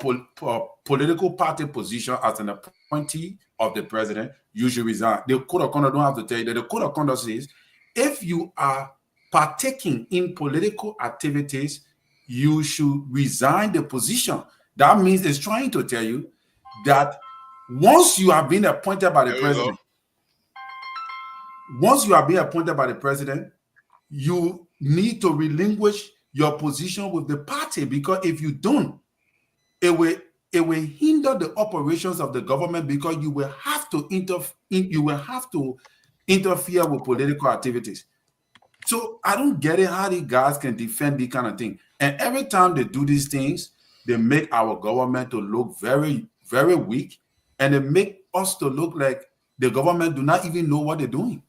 Speaker 5: political party position as an appointee of the president, you should resign. The code of conduct don't have to tell you that. The code of conduct says if you are partaking in political activities, you should resign the position. That means it's trying to tell you that once you have been appointed by the president, you need to relinquish your position with the party, because if you don't, it will hinder the operations of the government, because you will have to interfere with political activities. So I don't get it how these guys can defend this kind of thing. And every time they do these things, they make our government to look very, very weak, and they make us to look like the government do not even know what they're doing.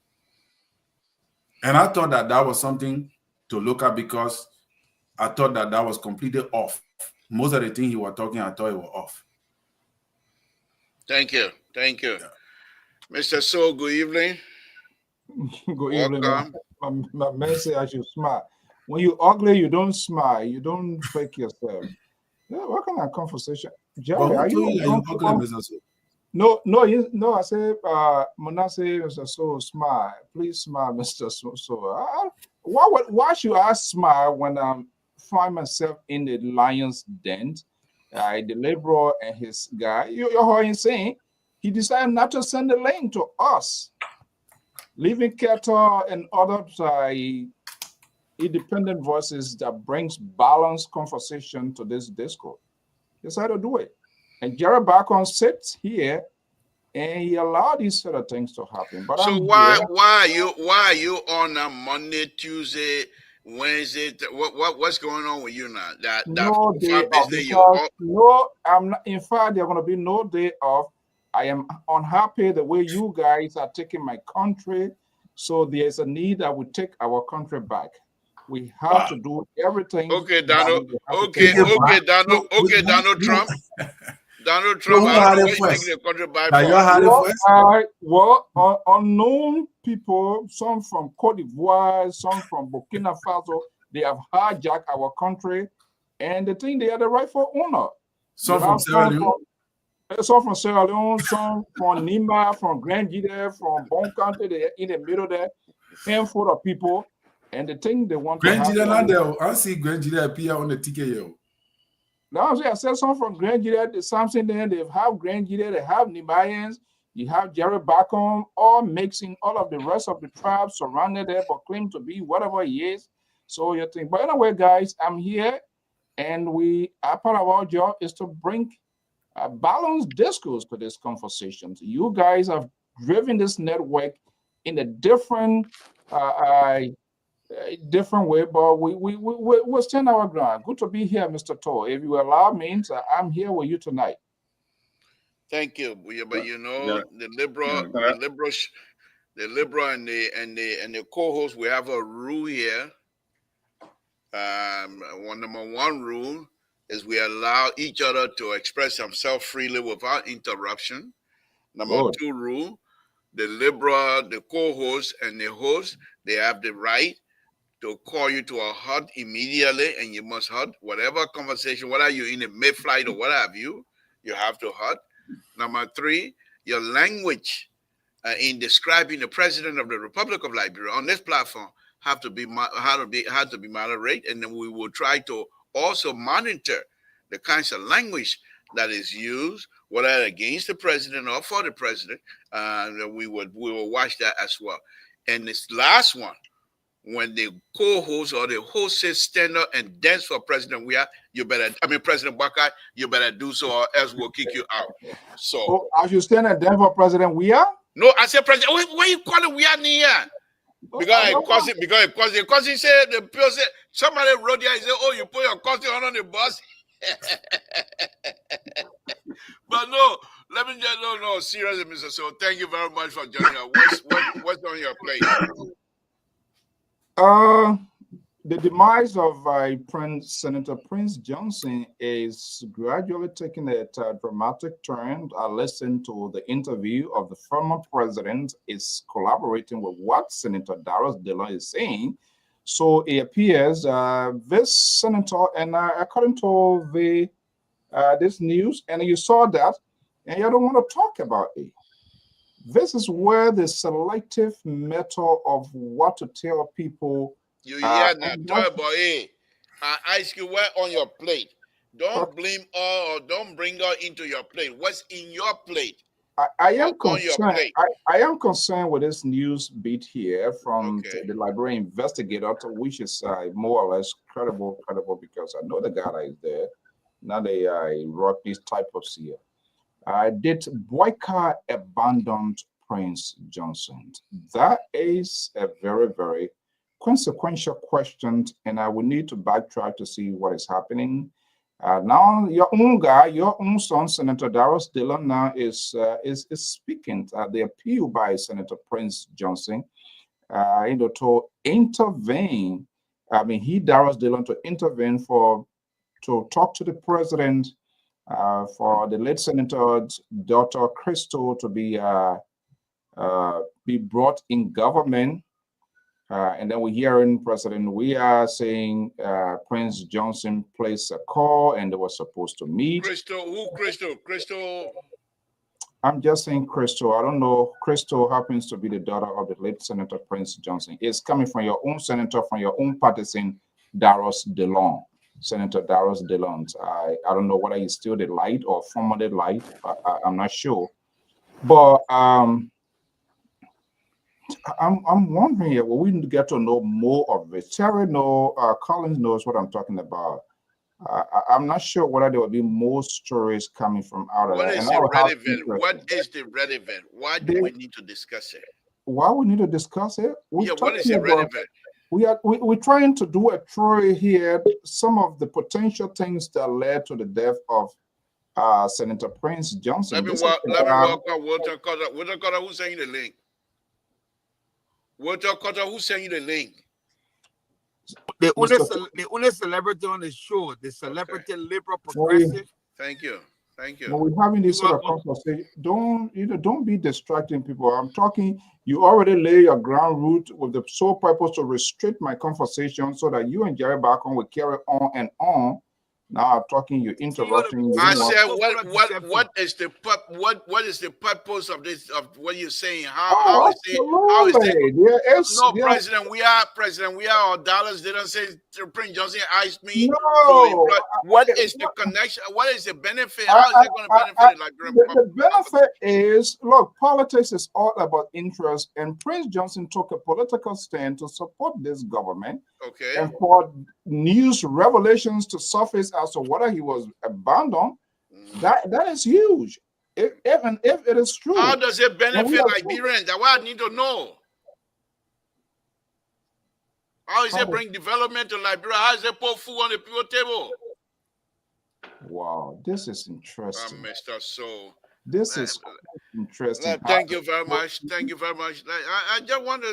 Speaker 5: And I thought that was something to look at, because I thought that was completely off. Most of the things he was talking, I thought it was off.
Speaker 2: Thank you. Yeah. Mr. So, good evening.
Speaker 6: Good evening. My man say I should smile. When you ugly, you don't smile. You don't fake yourself. Yeah, what kind of conversation? Jerry, are you
Speaker 5: ugly, Mr. So?
Speaker 6: No. I say, Mona say, Mr. So, smile. Please smile, Mr. So. Why should I smile when I find myself in the lion's den? The liberal and his guy, you're insane. He decided not to send the link to us. Leaving Keter and other independent voices that brings balanced conversation to this discourse. He decided to do it. And Jerry Bacon sits here and he allowed these sort of things to happen. But
Speaker 2: so why are you on a Monday, Tuesday, Wednesday? What's going on with you now?
Speaker 6: No day off. No, I'm not. In fact, there's going to be no day off. I am unhappy the way you guys are taking my country. So there's a need that we take our country back. We have to do everything.
Speaker 2: Okay, Donald. Okay, Donald Trump. Donald Trump.
Speaker 6: Unknown people, some from Cote d'Ivoire, some from Burkina Faso, they have hijacked our country, and they think they are the rightful owner.
Speaker 5: Some from Sierra Leone.
Speaker 6: Some from Sierra Leone, some from Nima, from Grand Gide, from Bon Country, they're in the middle there, handful of people, and the thing they want
Speaker 5: Grand Gide. I see Grand Gide appear on the ticket.
Speaker 6: Now, I said some from Grand Gide, the Samson there, they have Grand Gide, they have Nimayans, you have Jerry Bacon, all mixing all of the rest of the tribes surrounded there, but claim to be whatever he is. So you think, but anyway, guys, I'm here, and part of our job is to bring a balanced discourse to this conversation. You guys have driven this network in a different way, but we'll stand our ground. Good to be here, Mr. Toll. If you allow me, I'm here with you tonight.
Speaker 2: Thank you. But the liberal and the co-host, we have a rule here. Number one rule is we allow each other to express themselves freely without interruption. Number two rule, the liberal, the co-host, and the host, they have the right to call you to a HUD immediately, and you must HUD whatever conversation, whether you're in a mid-flight or what have you have to HUD. Number three, your language in describing the president of the Republic of Liberia on this platform had to be moderate, and then we will try to also monitor the kinds of language that is used, whether against the president or for the president. We will watch that as well. And this last one, when the co-host or the host says stand up and dance for President President Buckeye, you better do so, or else we'll kick you out. So
Speaker 6: I should stand and dance for President Weah?
Speaker 2: No, I said President. Why you call it Weah Nia? Because he said the people said somebody wrote there and said, "Oh, you put your cousin on the bus." But no, let me just no seriously, Mr. So thank you very much for joining us. What's on your plate?
Speaker 6: The demise of Senator Prince Johnson is gradually taking a dramatic turn. I listened to the interview of the former president is collaborating with what Senator Darius Dillon is saying. So it appears this senator, and according to the this news, and you saw that, and you don't want to talk about it. This is where the selective method of what to tell people.
Speaker 2: You hear now, talk about it. I ask you what on your plate. Don't blame all or don't bring all into your plate. What's in your plate?
Speaker 6: I am concerned. I am concerned with this news beat here from the Liberian investigator, which is more or less credible because I know the guy that is there. Now they rock these type of here. Did boycott abandoned Prince Johnson? That is a very, very consequential question, and I will need to backtrack to see what is happening. Now, your own guy, your own son, Senator Darius Dillon, now is speaking at the appeal by Senator Prince Johnson, to intervene. I mean, Darius Dillon, to intervene to talk to the president for the late senator's daughter Crystal to be brought in government. And then we're hearing President, we are saying Prince Johnson placed a call and they were supposed to meet.
Speaker 2: Crystal?
Speaker 6: I'm just saying Crystal. I don't know. Crystal happens to be the daughter of the late Senator Prince Johnson. It's coming from your own senator, from your own partisan, Darius Dillon. Senator Darius Dillon. I don't know whether he's still the light or formerly light. I'm not sure. But I'm wondering here, well, we need to get to know more of it. Terry Collins knows what I'm talking about. I'm not sure whether there will be more stories coming from out of that.
Speaker 2: What is the relevant? Why do we need to discuss it?
Speaker 6: Why we need to discuss it?
Speaker 2: What is irrelevant?
Speaker 6: We're trying to do a story here, some of the potential things that led to the death of Senator Prince Johnson.
Speaker 2: Let me walk on Walter Carter. Walter Carter, who's sending the link? Walter Carter, who's sending the link?
Speaker 7: The only celebrity on the show, the celebrity liberal progressive.
Speaker 2: Thank you.
Speaker 6: When we're having this sort of conversation, don't be distracting people. I'm talking, you already lay your ground root with the sole purpose to restrict my conversation so that you and Jerry Bacon will carry on and on. Now I'm talking, you're interrupting.
Speaker 2: I said, what is the purpose of this, of what you're saying? How is it? No, President, we are our dollars. They don't say Prince Johnson asked me.
Speaker 6: No.
Speaker 2: What is the connection? What is the benefit? How is it going to benefit Liberian
Speaker 6: the benefit is, look, politics is all about interest, and Prince Johnson took a political stand to support this government.
Speaker 2: Okay.
Speaker 6: And for news revelations to surface as to whether he was abandoned, that is huge. Even if it is true.
Speaker 2: How does it benefit Liberians? That's what I need to know. How does it bring development to Liberia? How does it put food on the people table?
Speaker 6: Wow, this is interesting.
Speaker 2: Mr. So
Speaker 6: this is interesting.
Speaker 2: Thank you very much. Thank you very much. I just wonder,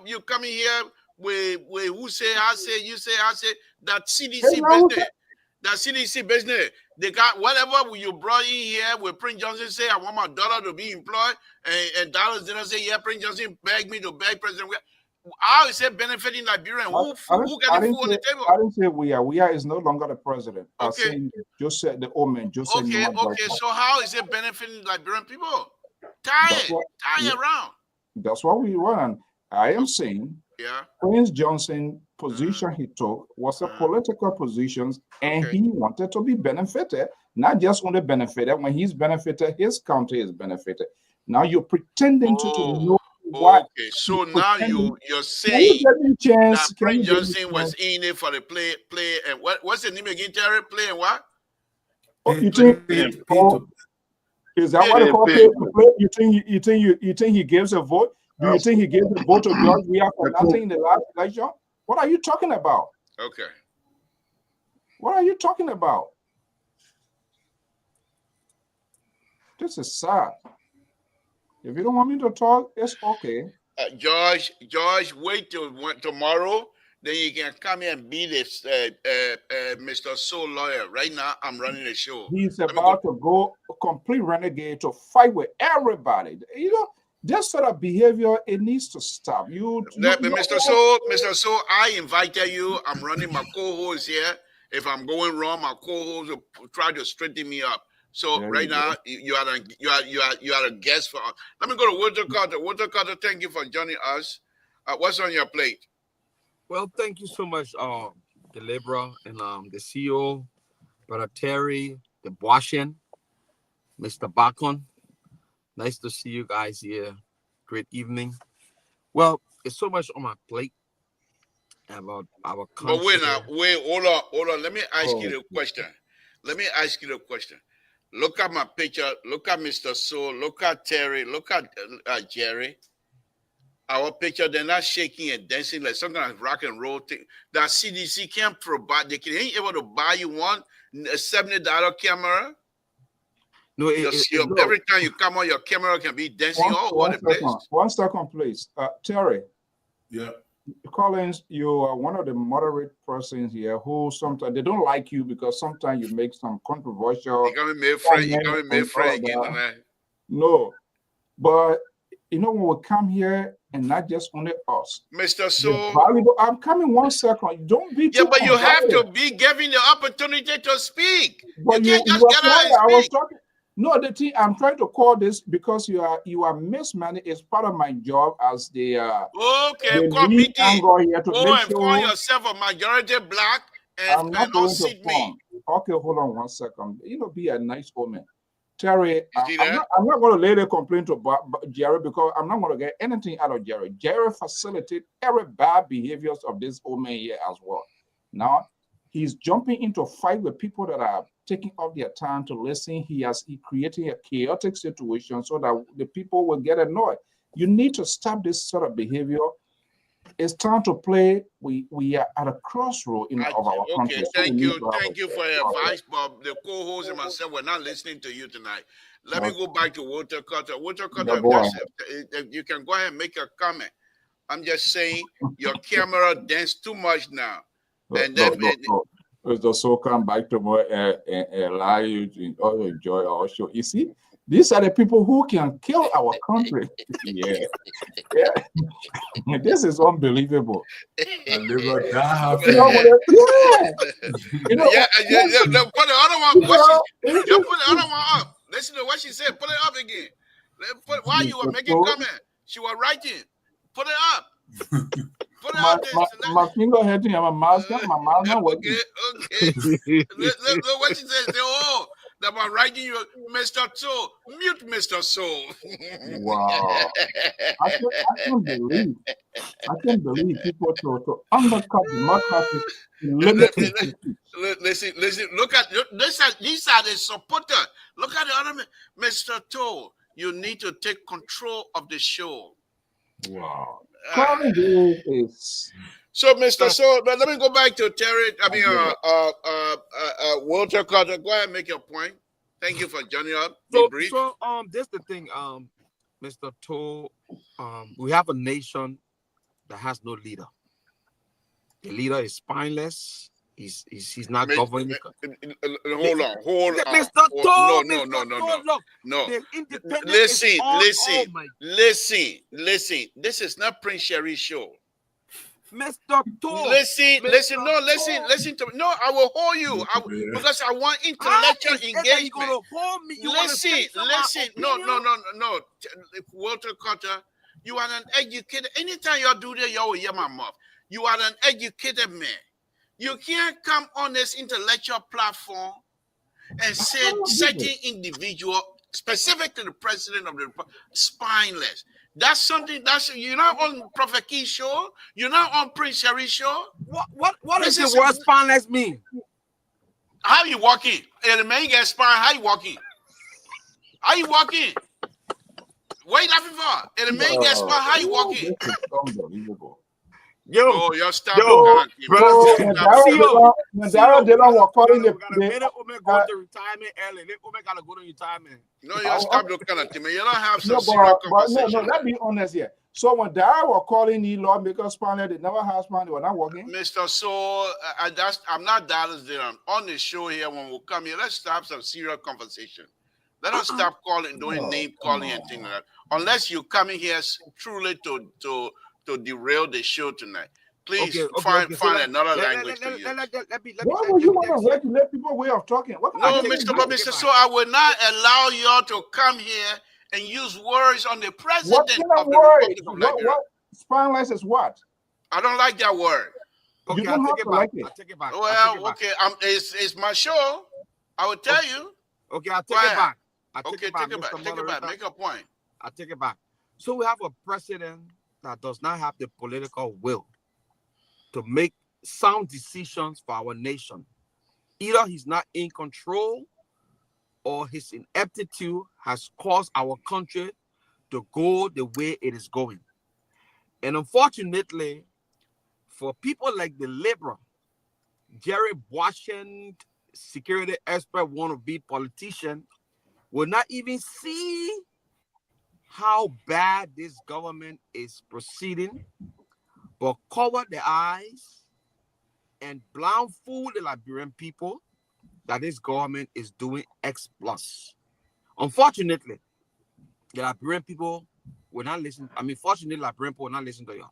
Speaker 2: you coming here with who say, I say, you say, I say, that CDC business. That CDC business. They got whatever you brought in here with Prince Johnson say, I want my daughter to be employed, and Dallas didn't say, yeah, Prince Johnson begged me to beg President. How is it benefiting Liberian? Who got the food on the table?
Speaker 6: I didn't say we are. We are is no longer the president.
Speaker 2: Okay.
Speaker 6: I say just said the old man. Just
Speaker 2: okay. So how is it benefiting Liberian people? Tie around.
Speaker 6: That's what we want. I am saying.
Speaker 2: Yeah.
Speaker 6: Prince Johnson position he took was a political position, and he wanted to be benefited, not just only benefited. When he's benefited, his country is benefited. Now you're pretending to know.
Speaker 2: Okay, so now you're saying that Prince Johnson was in it for the play, and what's the name again, Terry? Play and what?
Speaker 6: You think is that what they call play? You think he gives a vote? Do you think he gave the vote to George Weah for nothing in the last election? What are you talking about?
Speaker 2: Okay.
Speaker 6: What are you talking about? This is sad. If you don't want me to talk, it's okay.
Speaker 2: George, wait till tomorrow. Then you can come here and be this Mr. Soul lawyer. Right now, I'm running the show.
Speaker 6: He's about to go complete renegade to fight with everybody. This sort of behavior, it needs to stop.
Speaker 2: Mr. So, I invited you. I'm running my co-host here. If I'm going wrong, my co-host will try to straighten me up. So right now, you are a guest for. Let me go to Walter Carter. Walter Carter, thank you for joining us. What's on your plate?
Speaker 7: Well, thank you so much, the Libra and the CEO, Brother Terry, the Boishan, Mr. Bacon. Nice to see you guys here. Great evening. Well, it's so much on my plate about our country.
Speaker 2: But wait, hold on. Let me ask you the question. Look at my picture. Look at Mr. Soul. Look at Terry. Look at Jerry. Our picture, they're not shaking and dancing like some kind of rock and roll thing. That CDC can't provide. They ain't able to buy you one $70 camera.
Speaker 7: No,
Speaker 2: every time you come on, your camera can be dancing all over the place.
Speaker 6: 1 second, please. Terry.
Speaker 5: Yeah.
Speaker 6: Collins, you are one of the moderate persons here who sometimes they don't like you because sometimes you make some controversial.
Speaker 2: You can be friend again.
Speaker 6: No, but you know when we come here and not just only us,
Speaker 2: Mr. So
Speaker 6: I'm coming 1 second. Don't be too
Speaker 2: but you have to be given the opportunity to speak.
Speaker 6: But
Speaker 2: you can't just get out and speak.
Speaker 6: I was talking. No, the thing I'm trying to call this because you are mismanaged. It's part of my job as the
Speaker 2: committee.
Speaker 6: Here to make
Speaker 2: and call yourself a majority black and
Speaker 6: I'm not going to
Speaker 2: me.
Speaker 6: Okay, hold on 1 second. Be a nice woman. Terry, I'm not going to lay the complaint to Jerry because I'm not going to get anything out of Jerry. Jerry facilitated every bad behaviors of this old man here as well. Now, he's jumping into a fight with people that are taking off their time to listen. He created a chaotic situation so that the people will get annoyed. You need to stop this sort of behavior. It's time to play. We are at a crossroad of our country.
Speaker 2: Thank you for your advice, Bob. The co-host and myself were not listening to you tonight. Let me go back to Walter Carter. Walter Carter, you can go ahead and make a comment. I'm just saying your camera danced too much now.
Speaker 6: It's so come back to more allow you to enjoy our show. You see, these are the people who can kill our country. Yeah. This is unbelievable.
Speaker 2: Put the other one. You put the other one up. Listen to what she said. Put it up again. While you were making comment, she was writing. Put it up.
Speaker 6: My finger hurting and my mouth not working.
Speaker 2: Okay. Look what she says. That was writing you, Mr. Soul. Mute Mr. Soul.
Speaker 6: Wow. I can't believe people to undercut democracy.
Speaker 2: Listen. Look at these are the supporters. Look at the other Mr. Toe. You need to take control of the show.
Speaker 6: Wow.
Speaker 2: So, Mr. So, let me go back to Terry. Walter Carter. Go ahead and make your point. Thank you for joining us.
Speaker 7: That's the thing, Mr. Toe. We have a nation that has no leader. The leader is spineless. He's not governing.
Speaker 2: Hold on.
Speaker 7: Mr. Toe.
Speaker 2: No. Listen. This is not Prince Sherry's show.
Speaker 7: Mr. Toe.
Speaker 2: Listen to me. No, I will hold you because I want intellectual engagement.
Speaker 7: Gonna hold me?
Speaker 2: Listen. No. Walter Carter, you are an educated. Anytime you do that, you will hear my mouth. You are an educated man. You can't come on this intellectual platform and say certain individual, specifically the president of the Republic, spineless. That's something you're not on Prophet Key's show. You're not on Prince Sherry's show.
Speaker 7: What does the word spineless mean?
Speaker 2: How you walking? And the man gets spine. How you walking? What you laughing for? And the man gets spine. How you walking?
Speaker 6: This is unbelievable.
Speaker 2: You're stopping.
Speaker 6: When Daryl Dillon was calling
Speaker 7: go to retirement early. They gotta go to retirement.
Speaker 2: No, you stop looking at me. You don't have some serious conversation.
Speaker 6: No, let's be honest here. So when Daryl was calling the lawmakers panel, they never had panel. They were not working.
Speaker 2: Mr. So, I'm not Dallas Dillon. On the show here, when we come here, let's have some serious conversation. Let us stop doing name calling and things like that. Unless you coming here truly to derail the show tonight. Please find another language to use.
Speaker 6: Why would you want to regulate people's way of talking?
Speaker 2: No, Mr. So I will not allow y'all to come here and use words on the president of the Republic of Nigeria.
Speaker 6: Spineless is what?
Speaker 2: I don't like that word.
Speaker 6: Okay, you don't have to like it.
Speaker 7: I'll take it back.
Speaker 2: Well, okay, it's my show. I will tell you.
Speaker 7: Okay, I'll take it back.
Speaker 2: Take it back. Make a point.
Speaker 7: I'll take it back. So we have a president that does not have the political will to make sound decisions for our nation. Either he's not in control or his ineptitude has caused our country to go the way it is going. And unfortunately, for people like the liberal, Jerry Washington, security expert, wannabe politician, will not even see how bad this government is proceeding, but cover their eyes and blindfold the Liberian people that this government is doing X plus. Unfortunately, the Liberian people will not listen. I mean, fortunately, Liberian people will not listen to you.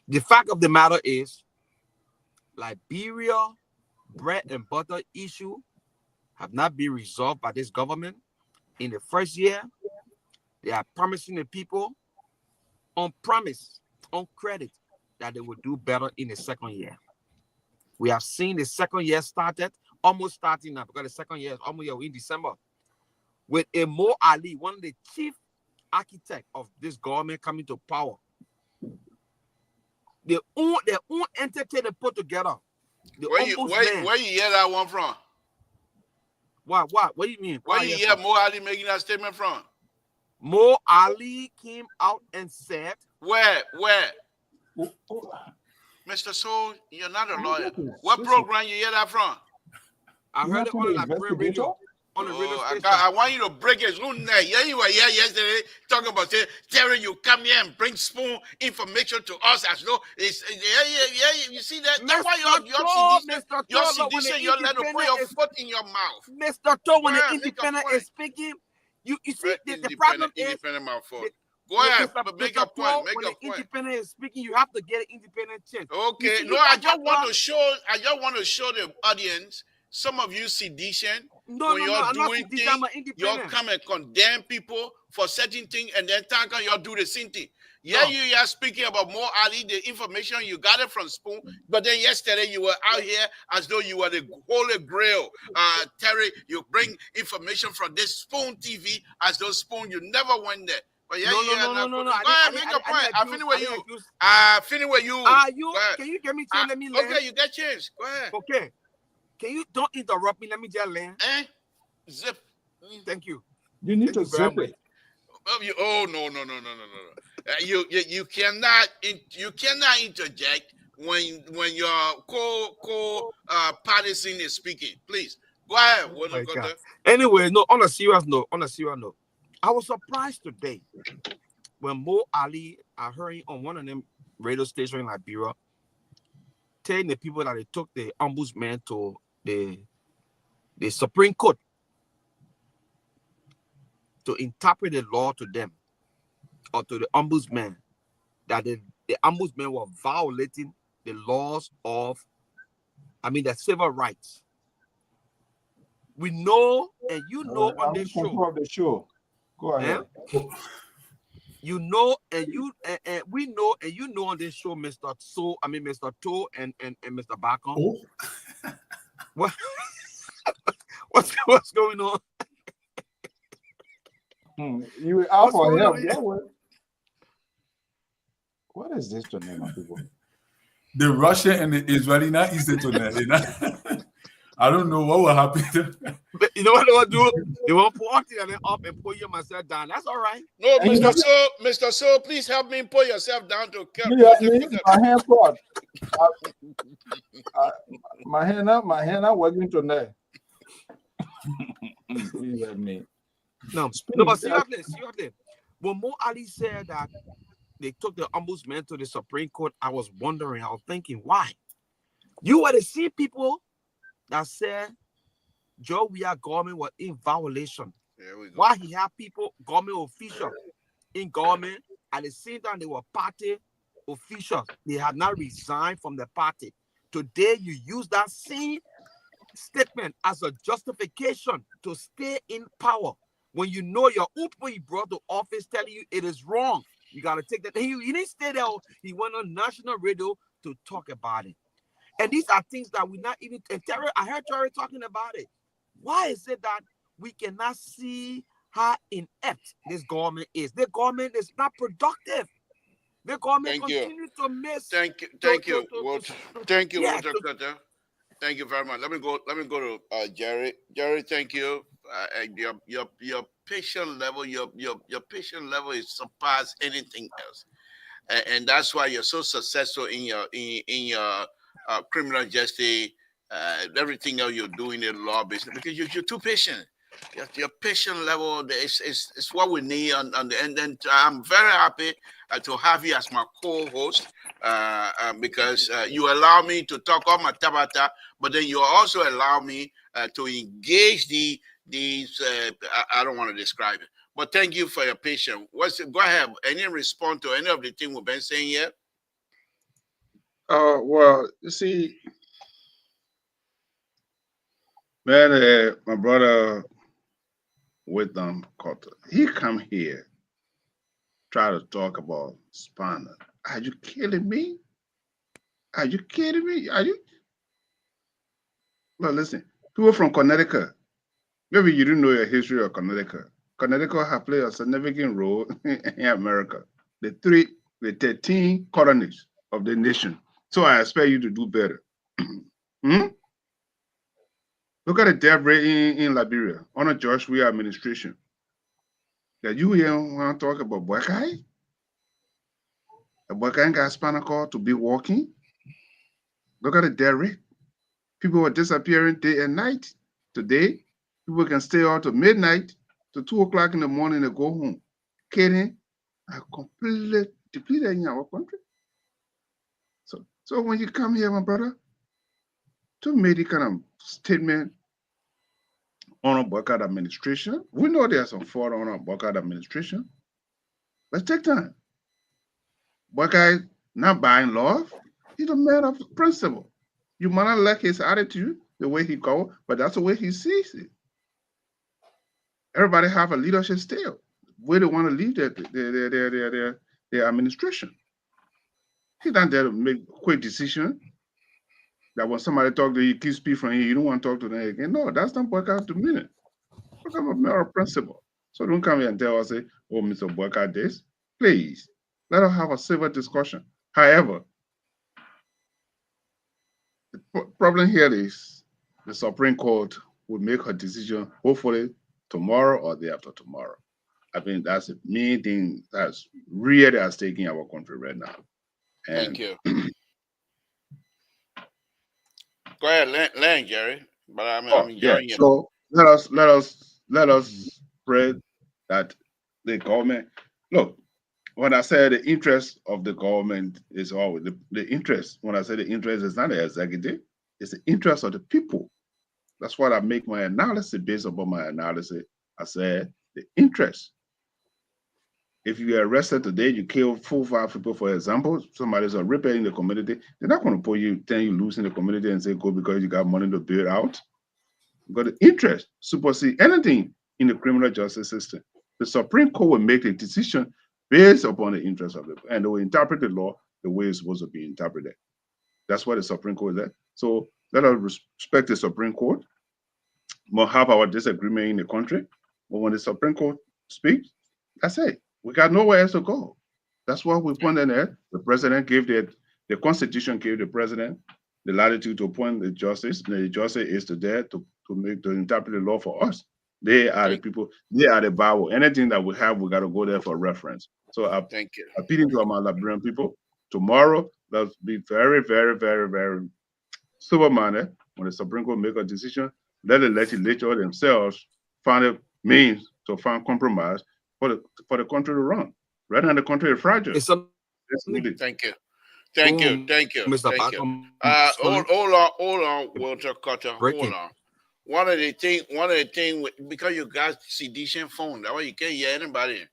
Speaker 7: The fact of the matter is, Liberia bread and butter issue have not been resolved by this government. In the first year, they are promising the people on promise, on credit, that they will do better in the second year. We have seen the second year almost starting now, because the second year is almost in December, with Mo Ali, one of the chief architects of this government, coming to power. Their own entity they put together.
Speaker 2: Where you hear that one from?
Speaker 7: What do you mean?
Speaker 2: Where you hear Mo Ali making that statement from?
Speaker 7: Mo Ali came out and said,
Speaker 2: Where? Mr. Soul, you're not a lawyer. What program you hear that from?
Speaker 7: I heard it on the Liberian radio. On the radio station.
Speaker 2: I want you to break his own neck. Yeah, you were here yesterday talking about Terry, you come here and bring spoon information to us as though it's you see that? That's why you're sedition, you're letting to put your foot in your mouth.
Speaker 7: Mr. Toe, when the independent is speaking, you see the problem is
Speaker 2: independent mouth for. Go ahead, but make a point. Make a point.
Speaker 7: Independent is speaking, you have to get an independent chance.
Speaker 2: Okay, no, I just want to show the audience. Some of you sedition, when you're doing things, you'll come and condemn people for certain things, and then you'll do the same thing. Yeah, you are speaking about Mo Ali, the information you got it from Spoon, but then yesterday you were out here as though you were the holy grail. Terry, you bring information from this Spoon TV as though Spoon, you never went there. But yeah,
Speaker 7: no.
Speaker 2: Go ahead, make a point. I finish with you. Finish with you.
Speaker 7: Can you get me to let me learn?
Speaker 2: Okay, you get chance. Go ahead.
Speaker 7: Okay. Can you don't interrupt me? Let me just land.
Speaker 2: Zip.
Speaker 7: Thank you.
Speaker 6: You need to zip it.
Speaker 2: No. You cannot interject when your partisan is speaking. Please go ahead.
Speaker 7: Anyway, on a serious note, I was surprised today when Mo Ali, I heard him on one of them radio stations in Liberia, telling the people that they took the ombudsman to the Supreme Court to interpret the law to them, or to the ombudsman, that the ombudsman were violating the laws of, the civil rights. We know, and you know on this
Speaker 6: show. Go ahead.
Speaker 7: You know, and we know, and you know on this show, Mr. Toe and Mr. Bacon.
Speaker 5: Oh.
Speaker 7: What's going on?
Speaker 6: You were out for help. What is this to name, people?
Speaker 5: The Russian and the Israeli not easy to name. I don't know what will happen.
Speaker 7: But you know what they will do? They won't put it up and put you myself down. That's all right.
Speaker 2: No, Mr. So, please help me put yourself down to carry.
Speaker 6: My hand caught. My hand not working tonight. Please help me.
Speaker 7: No, but seriously. When Mo Ali said that they took the ombudsman to the Supreme Court, I was thinking, why? You were the same people that said Joe, we are government was in violation.
Speaker 2: There we go.
Speaker 7: Why he have people, government officials in government, at the same time they were party officials. They have not resigned from the party. Today, you use that same statement as a justification to stay in power when you know your own people you brought to office telling you it is wrong. You got to take that. He didn't stay there. He went on national radio to talk about it. And these are things that we not even. And Terry, I heard Terry talking about it. Why is it that we cannot see how inept this government is? The government is not productive. The government continues to miss.
Speaker 2: Thank you, Walter. Thank you, Walter Cutter. Thank you very much. Let me go to Jerry. Jerry, thank you. Your patient level, your patient level is surpassed anything else, and that's why you're so successful in your criminal justice, everything else you're doing in the law business, because you're too patient. Your patient level is what we need on the end. And I'm very happy to have you as my co-host because you allow me to talk on my tabata, but then you also allow me to engage these. I don't want to describe it, but thank you for your patience. Go ahead. Any response to any of the things we've been saying here?
Speaker 4: Well, you see, man, my brother with Carter, he come here, try to talk about Spanner. Are you kidding me? Are you kidding me? Are you? Well, listen, people from Connecticut, maybe you didn't know your history of Connecticut. Connecticut have played a significant role in America. The 13 colonies of the nation. So I expect you to do better. Look at the death rate in Liberia under George Weah administration. That you here want to talk about Buckeye? A Buckeye got spinal cord to be walking. Look at the death rate. People were disappearing day and night. Today, people can stay out to midnight to 2 o'clock in the morning and go home. Kidding? Are completely depleted in our country. So when you come here, my brother, to make the kind of statement on a Buckeye administration, we know there's some fault on a Buckeye administration. Let's take time. Buckeye not buying love. He's a man of principle. You might not like his attitude, the way he go, but that's the way he sees it. Everybody have a leadership style, where they want to lead their administration. He's not there to make quick decision. That when somebody talk to you, keep speak from you, you don't want to talk to them again. No, that's not Buckeye to minute. Buckeye a matter of principle. So don't come here and tell us, say, oh, Mr. Buckeye this. Please, let us have a civil discussion. However, the problem here is the Supreme Court will make her decision hopefully tomorrow or day after tomorrow. I think that's the main thing that's really at stake in our country right now. And
Speaker 2: thank you. Go ahead, Land, Jerry. But I'm enjoying it.
Speaker 4: So let us pray that the government look. When I say the interest of the government is always the interest. When I say the interest is not the executive, it's the interest of the people. That's what I make my analysis based upon my analysis. I said the interest. If you are arrested today, you kill 4 or 5 people, for example, somebody's a ripper in the community, they're not going to put you, turn you loose in the community and say, go because you got money to bail out. But the interest supersedes anything in the criminal justice system. The Supreme Court will make a decision based upon the interest of the people, and they will interpret the law the way it's supposed to be interpreted. That's what the Supreme Court is at. So let us respect the Supreme Court. We'll have our disagreement in the country, but when the Supreme Court speaks, that's it. We got nowhere else to go. That's what we pointed at. The president gave the Constitution gave the president the latitude to appoint the justice. The justice is there to interpret the law for us. They are the people. They are the Bible. Anything that we have, we got to go there for reference. So I'm appealing to our Liberian people. Tomorrow, let's be very, very, very, very sober-minded. When the Supreme Court make a decision, let the legislature themselves find a means to find compromise for the country to run. Right now, the country is fragile.
Speaker 2: Thank you. Thank you, Mr. Hold on, Walter Cutter. Hold on. one of the thing, because you got sedition phone, that way you can't hear anybody.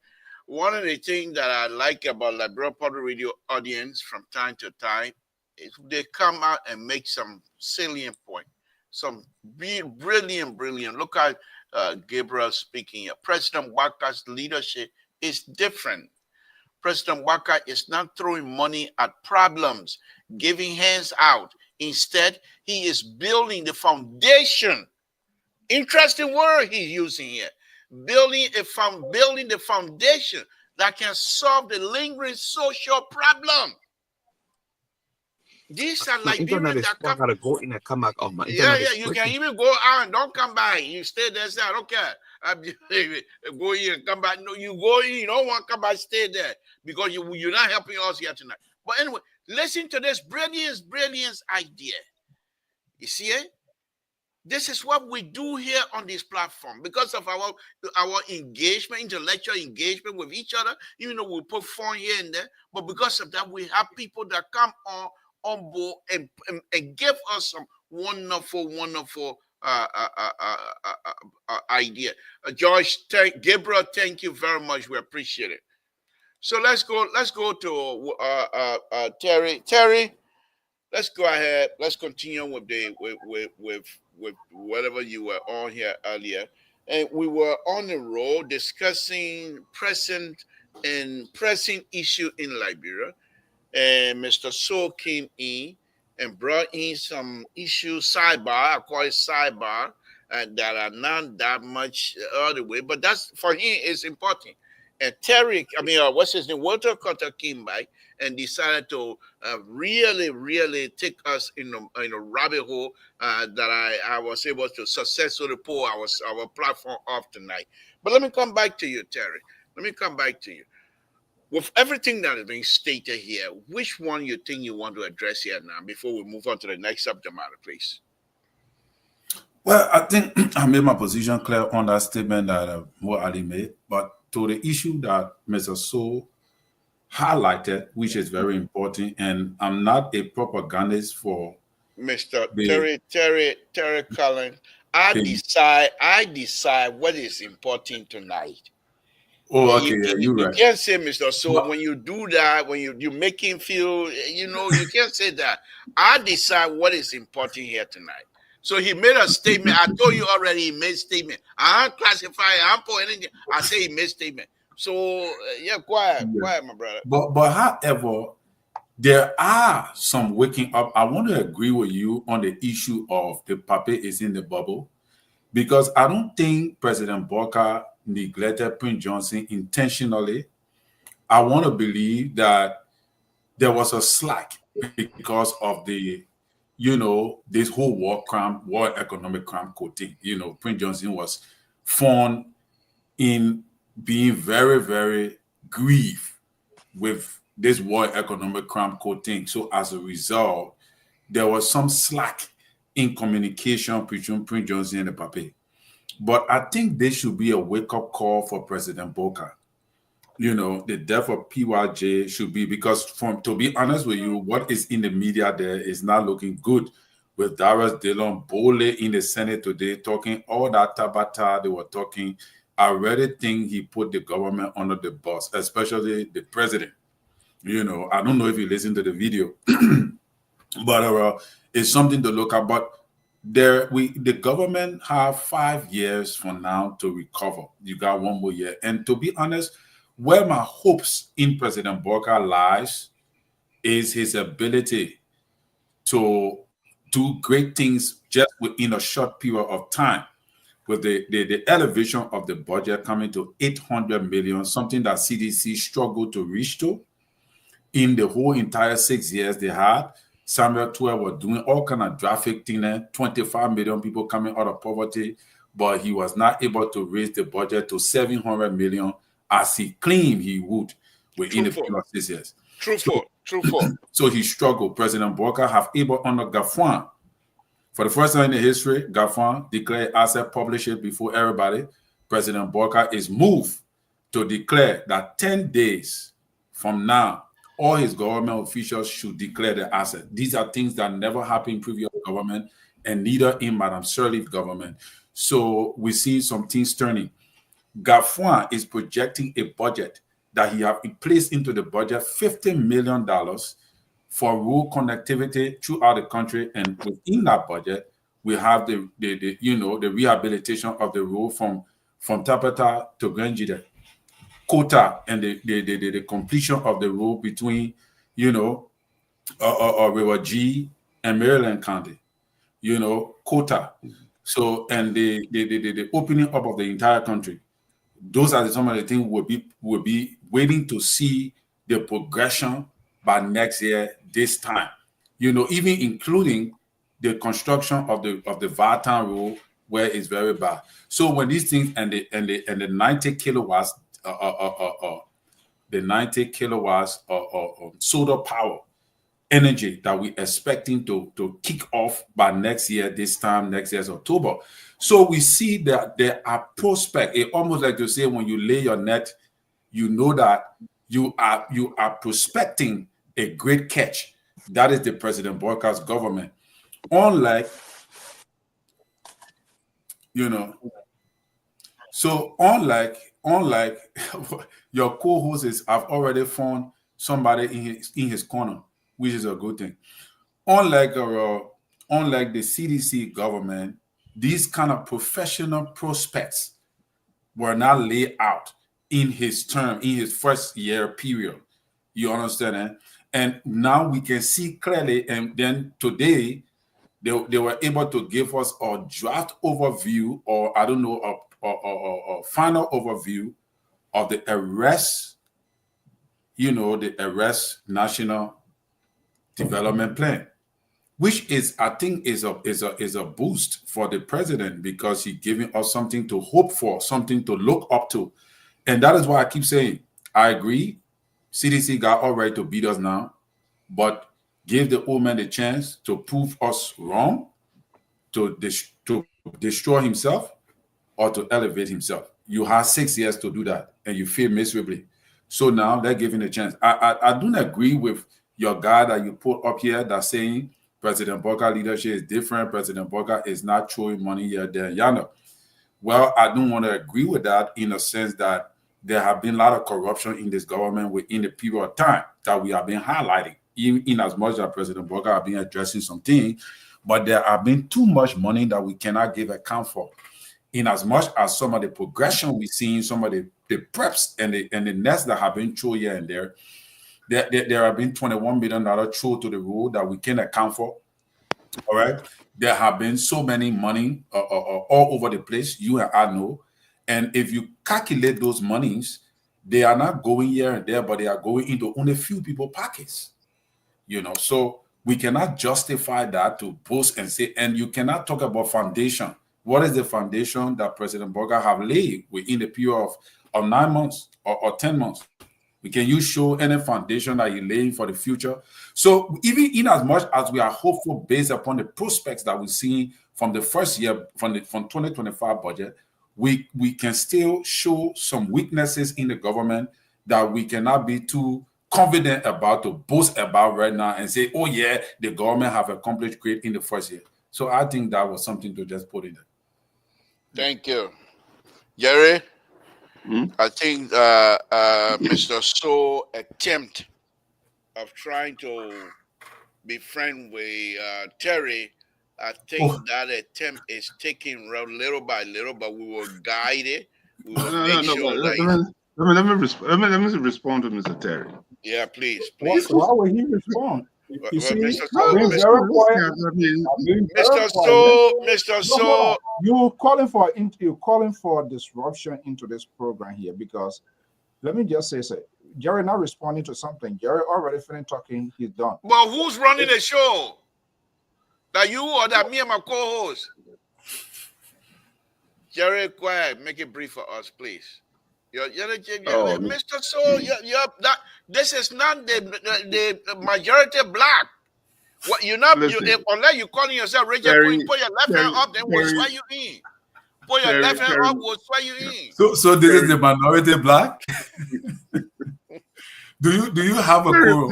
Speaker 2: One of the things that I like about Liberal Public Radio audience from time to time is they come out and make some salient point, some brilliant. Look at Gabriel speaking here. President Walker's leadership is different. President Walker is not throwing money at problems, giving hands out. Instead, he is building the foundation. Interesting word he's using here. Building the foundation that can solve the lingering social problem. These are
Speaker 7: My internet
Speaker 2: Liberians
Speaker 7: is
Speaker 2: that
Speaker 7: I
Speaker 2: come.
Speaker 7: gotta go in and come back. Oh, my
Speaker 2: Yeah,
Speaker 7: internet is
Speaker 2: you can
Speaker 7: breaking.
Speaker 2: even go out and don't come back. You stay there, say, I don't care. Go in and come back. No, you go in, you don't want to come back, stay there because you're not helping us here tonight. But anyway, listen to this brilliant idea. You see it? This is what we do here on this platform because of our engagement, intellectual engagement with each other. Even though we put fun here and there, but because of that, we have people that come on board and give us some wonderful idea. George, Gabriel, thank you very much. We appreciate it. So let's go to Terry. Terry, let's go ahead. Let's continue with with whatever you were on here earlier. And we were on the road discussing pressing issue in Liberia. And Mr. So came in and brought in some issues, sidebar, I call it sidebar, that are not that much other way, but that's for him is important. And Terry, what's his name? Walter Cutter came by and decided to really take us in a rabbit hole that I was able to successfully pull our platform off tonight. But let me come back to you, Terry. Let me come back to you. With everything that is being stated here, which one you think you want to address here now before we move on to the next subject matter, please?
Speaker 5: Well, I think I made my position clear on that statement that Mo Ali made, but to the issue that Mr. So highlighted, which is very important, and I'm not a propagandist for
Speaker 2: Mr.
Speaker 5: the
Speaker 2: Terry Cullen. I decide what is important tonight.
Speaker 5: Oh, okay, yeah, you're
Speaker 2: you
Speaker 5: right.
Speaker 2: can't say, Mr. So
Speaker 5: But-
Speaker 2: when you do that, when you make him feel, you can't say that. I decide what is important here tonight. So he made a statement. I told you already he made statement. I don't classify, I don't put anything. I say he made statement. So quiet, my brother.
Speaker 5: But however, there are some waking up. I want to agree with you on the issue of the puppet is in the bubble, because I don't think President Bokar neglected Prince Johnson intentionally. I want to believe that there was a slack because of the, this whole war economic crime code thing. Prince Johnson was found in being very, very grieved with this war economic crime code thing. So as a result, there was some slack in communication between Prince Johnson and the Pape. But I think this should be a wake-up call for President Bokar. The death of PYJ should be, because to be honest with you, what is in the media there is not looking good. With Darius Dillon, Bole in the Senate today talking all that tabata they were talking, I really think he put the government under the bus, especially the president. I don't know if you listened to the video, but it's something to look at. But the government have 5 years from now to recover. You got 1 more year. And to be honest, where my hopes in President Bokar lies is his ability to do great things just within a short period of time. With the elevation of the budget coming to 800 million, something that CDC struggled to reach to in the whole entire 6 years they had. Samuel 12 was doing all kind of graphic thing, 25 million people coming out of poverty, but he was not able to raise the budget to 700 million as he claimed he would within the previous 6 years.
Speaker 2: True for.
Speaker 5: So he struggled. President Bokar have able under Gafwan. For the first time in the history, Gafwan declared asset publish it before everybody. President Bokar is moved to declare that 10 days from now, all his government officials should declare the asset. These are things that never happened in previous government. and neither in Madame Sirleaf's government. So we see some things turning. Gaffouin is projecting a budget that he have placed into the budget $50 million for road connectivity throughout the country, and within that budget, we have the rehabilitation of the road from Tapata to Grenjide, Kota, and the completion of the road between River G and Maryland County, Kota. So, and the opening up of the entire country. Those are some of the things we'll be waiting to see the progression by next year this time. Even including the construction of the Vartan road, where it's very bad. So when these things and the 90 kilowatts solar power energy that we're expecting to kick off by next year, this time next year's October. So we see that there are prospects. It almost like to say when you lay your net, you know that you are prospecting a great catch. That is the President Boyka's government. Unlike, so unlike your co-hosts have already found somebody in his corner, which is a good thing. Unlike the CDC government, these kind of professional prospects were not laid out in his term, in his first year period. You understand? Eh? And now we can see clearly, and then today, they were able to give us a draft overview, or I don't know, a final overview of the arrest, the arrest national development plan, which is, I think, is a boost for the president, because he's giving us something to hope for, something to look up to. And that is why I keep saying, I agree, CDC got all right to beat us now, but give the old man the chance to prove us wrong, to destroy himself, or to elevate himself. You have 6 years to do that, and you fail miserably. So now they're giving a chance. I don't agree with your guy that you put up here that's saying President Boyka leadership is different. President Boyka is not throwing money here, there, yonder. Well, I don't want to agree with that, in a sense that there have been a lot of corruption in this government within the period of time that we have been highlighting, even in as much as President Boyka have been addressing something, but there have been too much money that we cannot give account for. In as much as some of the progression we see in some of the preps and the nets that have been thrown here and there have been $21 million thrown to the road that we can account for. All right. There have been so many money all over the place, you and I know. And if you calculate those monies, they are not going here and there, but they are going into only few people's pockets. So we cannot justify that to boast and say, and you cannot talk about foundation. What is the foundation that President Boyka have laid within the period of 9 months or 10 months? Can you show any foundation that you're laying for the future? So even in as much as we are hopeful based upon the prospects that we see from the first year, from 2025 budget, we can still show some weaknesses in the government that we cannot be too confident about, to boast about right now and say, oh yeah, the government have accomplished great in the first year. So I think that was something to just put in there.
Speaker 2: Thank you. Jerry? I think Mr. So attempt of trying to be friend with Terry, I think that attempt is taking little by little, but we will guide it. We will make sure that
Speaker 4: let me respond to Mr. Terry.
Speaker 2: Yeah, please.
Speaker 6: Why would he respond? You see,
Speaker 2: Mr. So,
Speaker 6: you're calling for disruption into this program here, because let me just say, Jerry not responding to something. Jerry already finished talking. He's done.
Speaker 2: Well, who's running the show? That you or that me and my co-host? Jerry, go ahead. Make it brief for us, please. Mr. So, this is not the majority black. What unless you're calling yourself Richard, put your left hand up, then we'll swear you in. Put your left hand up, we'll swear you in.
Speaker 5: So this is the minority black. Do you have a quorum?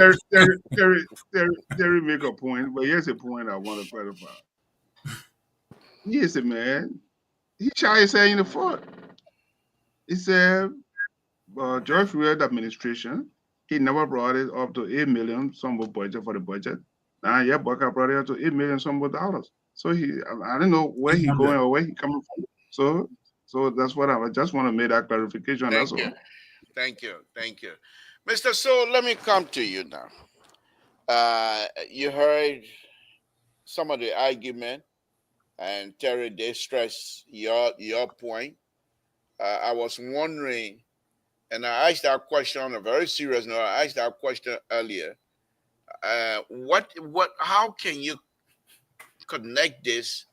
Speaker 4: Terry make a point, but here's a point I want to clarify. Yes, man. He tried saying in the fort. He said, George Weah administration, he never brought it up to 8 million, some budget for the budget. Now, yeah, Baka brought it up to 8 million, some dollars. So I don't know where he
Speaker 5: 800.
Speaker 4: going or where he coming from. So that's what I just want to make that clarification. That's all.
Speaker 2: Thank you. Mr. So, let me come to you now. You heard some of the argument, and Terry, they stress your point. I was wondering, and I asked that question on a very serious note. I asked that question earlier. How can you connect this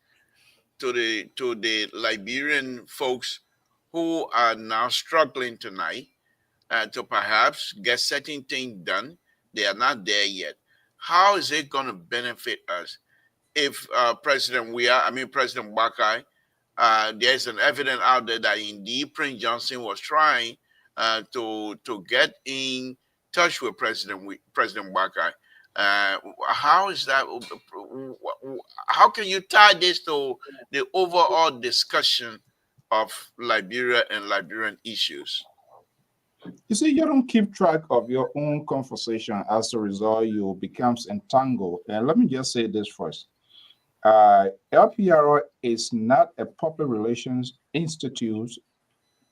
Speaker 2: to the Liberian folks who are now struggling tonight to perhaps get certain things done? They are not there yet. How is it going to benefit us if President Bakai, there's an evidence out there that indeed Prince Johnson was trying to get in touch with President Bakai. How is that? How can you tie this to the overall discussion of Liberia and Liberian issues?
Speaker 6: You see, you don't keep track of your own conversation. As a result, you becomes entangled. And let me just say this first. LPRO is not a public relations institute,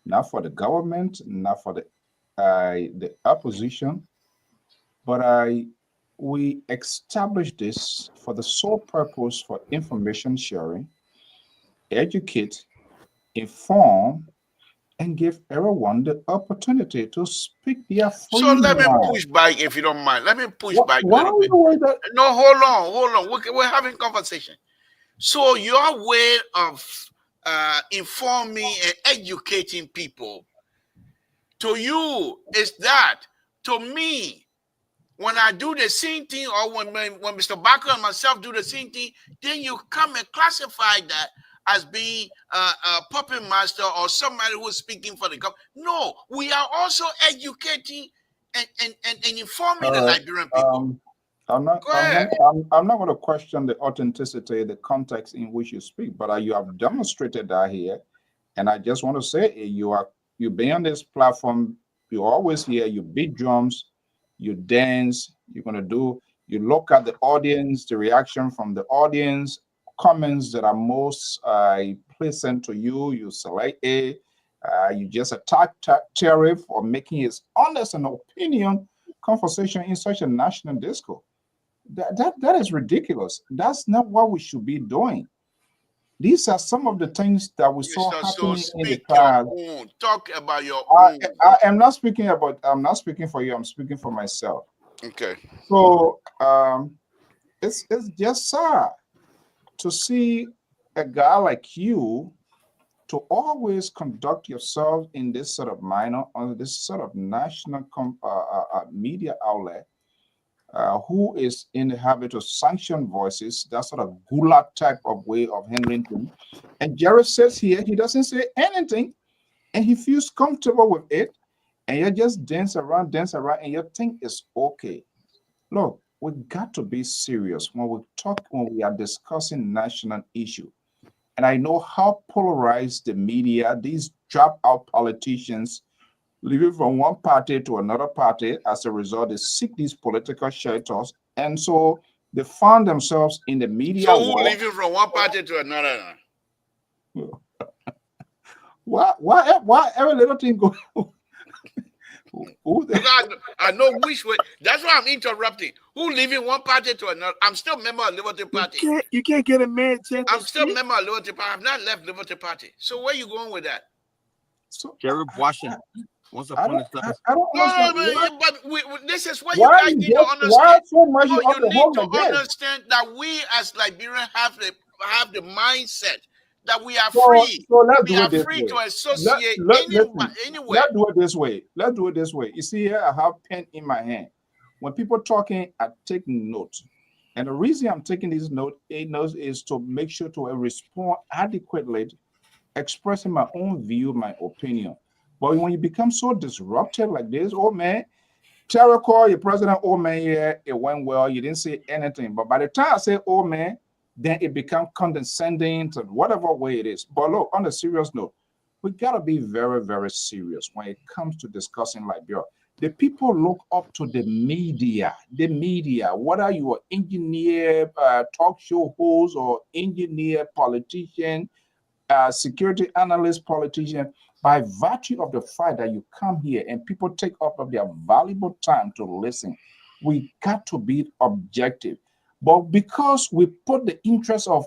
Speaker 6: not for the government, not for the opposition, but we established this for the sole purpose for information sharing, educate, inform, and give everyone the opportunity to speak their free
Speaker 2: So let me
Speaker 6: mind.
Speaker 2: push back, if you don't mind. Let me push back a
Speaker 6: Why
Speaker 2: little
Speaker 6: are
Speaker 2: bit.
Speaker 6: you worried that?
Speaker 2: No, hold on. We're having conversation. So your way of informing and educating people, to you, is that. To me, when I do the same thing, or when Mr. Barker and myself do the same thing, then you come and classify that as being a puppet master or somebody who's speaking for the government. No, we are also educating and informing the Liberian people.
Speaker 6: I'm not
Speaker 2: Go ahead.
Speaker 6: I'm not going to question the authenticity, the context in which you speak, but you have demonstrated that here. And I just want to say you be on this platform, you always hear, you beat drums, you dance, you look at the audience, the reaction from the audience, comments that are most pleasant to you, you select A. You just attack Terry for making his honest and opinion conversation in such a national discourse. That is ridiculous. That's not what we should be doing. These are some of the things that we saw happening in the past.
Speaker 2: Talk about your own.
Speaker 6: I'm not speaking for you. I'm speaking for myself.
Speaker 2: Okay.
Speaker 6: So it's just sad to see a guy like you to always conduct yourself in this sort of manner on this sort of national media outlet. Who is in the habit of sanction voices, that sort of gulag type of way of handling things. And Jared says here, he doesn't say anything, and he feels comfortable with it, and you just dance around, and you think it's okay. Look, we got to be serious when we are discussing national issue. And I know how polarized the media, these drop-out politicians, living from one party to another party. As a result, they seek these political shelters, and so they found themselves in the media.
Speaker 2: So who living from one party to another?
Speaker 6: Why every little thing go?
Speaker 2: I know which way. That's why I'm interrupting. Who living one party to another? I'm still a member of Liberty Party.
Speaker 7: You can't get a man chance.
Speaker 2: I'm still a member of Liberty Party. I've not left Liberty Party. So where you going with that?
Speaker 6: So
Speaker 7: Jared Washington. Once upon a time.
Speaker 2: But this is what you guys need to understand. You need to understand that we as Liberians have the mindset that we are free.
Speaker 6: So let's
Speaker 2: we
Speaker 6: do
Speaker 2: are
Speaker 6: it this
Speaker 2: free
Speaker 6: way.
Speaker 2: to associate anywhere.
Speaker 6: Let's do it this way. You see here, I have pen in my hand. When people talking, I take notes. And the reason I'm taking this note is to make sure to respond adequately, expressing my own view, my opinion. But when you become so disruptive like this, oh man, Terry called your president, oh man, yeah, it went well. You didn't say anything. But by the time I say, oh man, then it becomes condescending to whatever way it is. But look, on a serious note, we gotta be very, very serious when it comes to discussing Liberia. The people look up to the media. The media, whether you are engineer, talk show host, or engineer, politician, security analyst, politician, by virtue of the fact that you come here and people take up of their valuable time to listen, we got to be objective. But because we put the interest of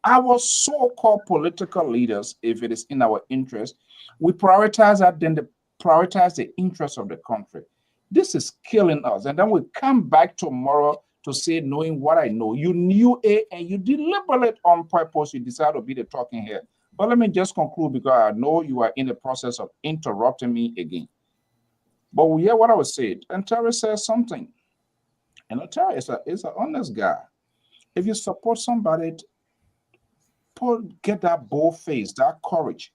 Speaker 6: our so-called political leaders, if it is in our interest, we prioritize that, then prioritize the interest of the country. This is killing us. And then we come back tomorrow to say, knowing what I know. You knew it and you deliberate on purpose. You decide to be the talking head. But let me just conclude because I know you are in the process of interrupting me again. But we hear what I was saying. And Terry says something. And Terry is an honest guy. If you support somebody, get that bold face, that courage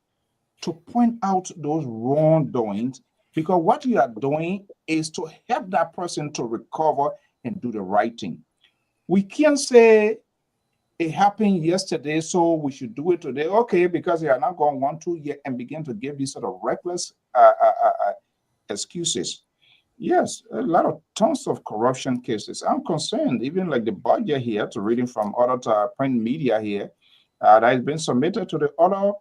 Speaker 6: to point out those wrongdoings, because what you are doing is to help that person to recover and do the right thing. We can't say it happened yesterday, so we should do it today. Okay, because they are not going to want to yet and begin to give these sort of reckless excuses. Yes, a lot of tons of corruption cases. I'm concerned, even like the budget here, to reading from other print media here, that has been submitted to the other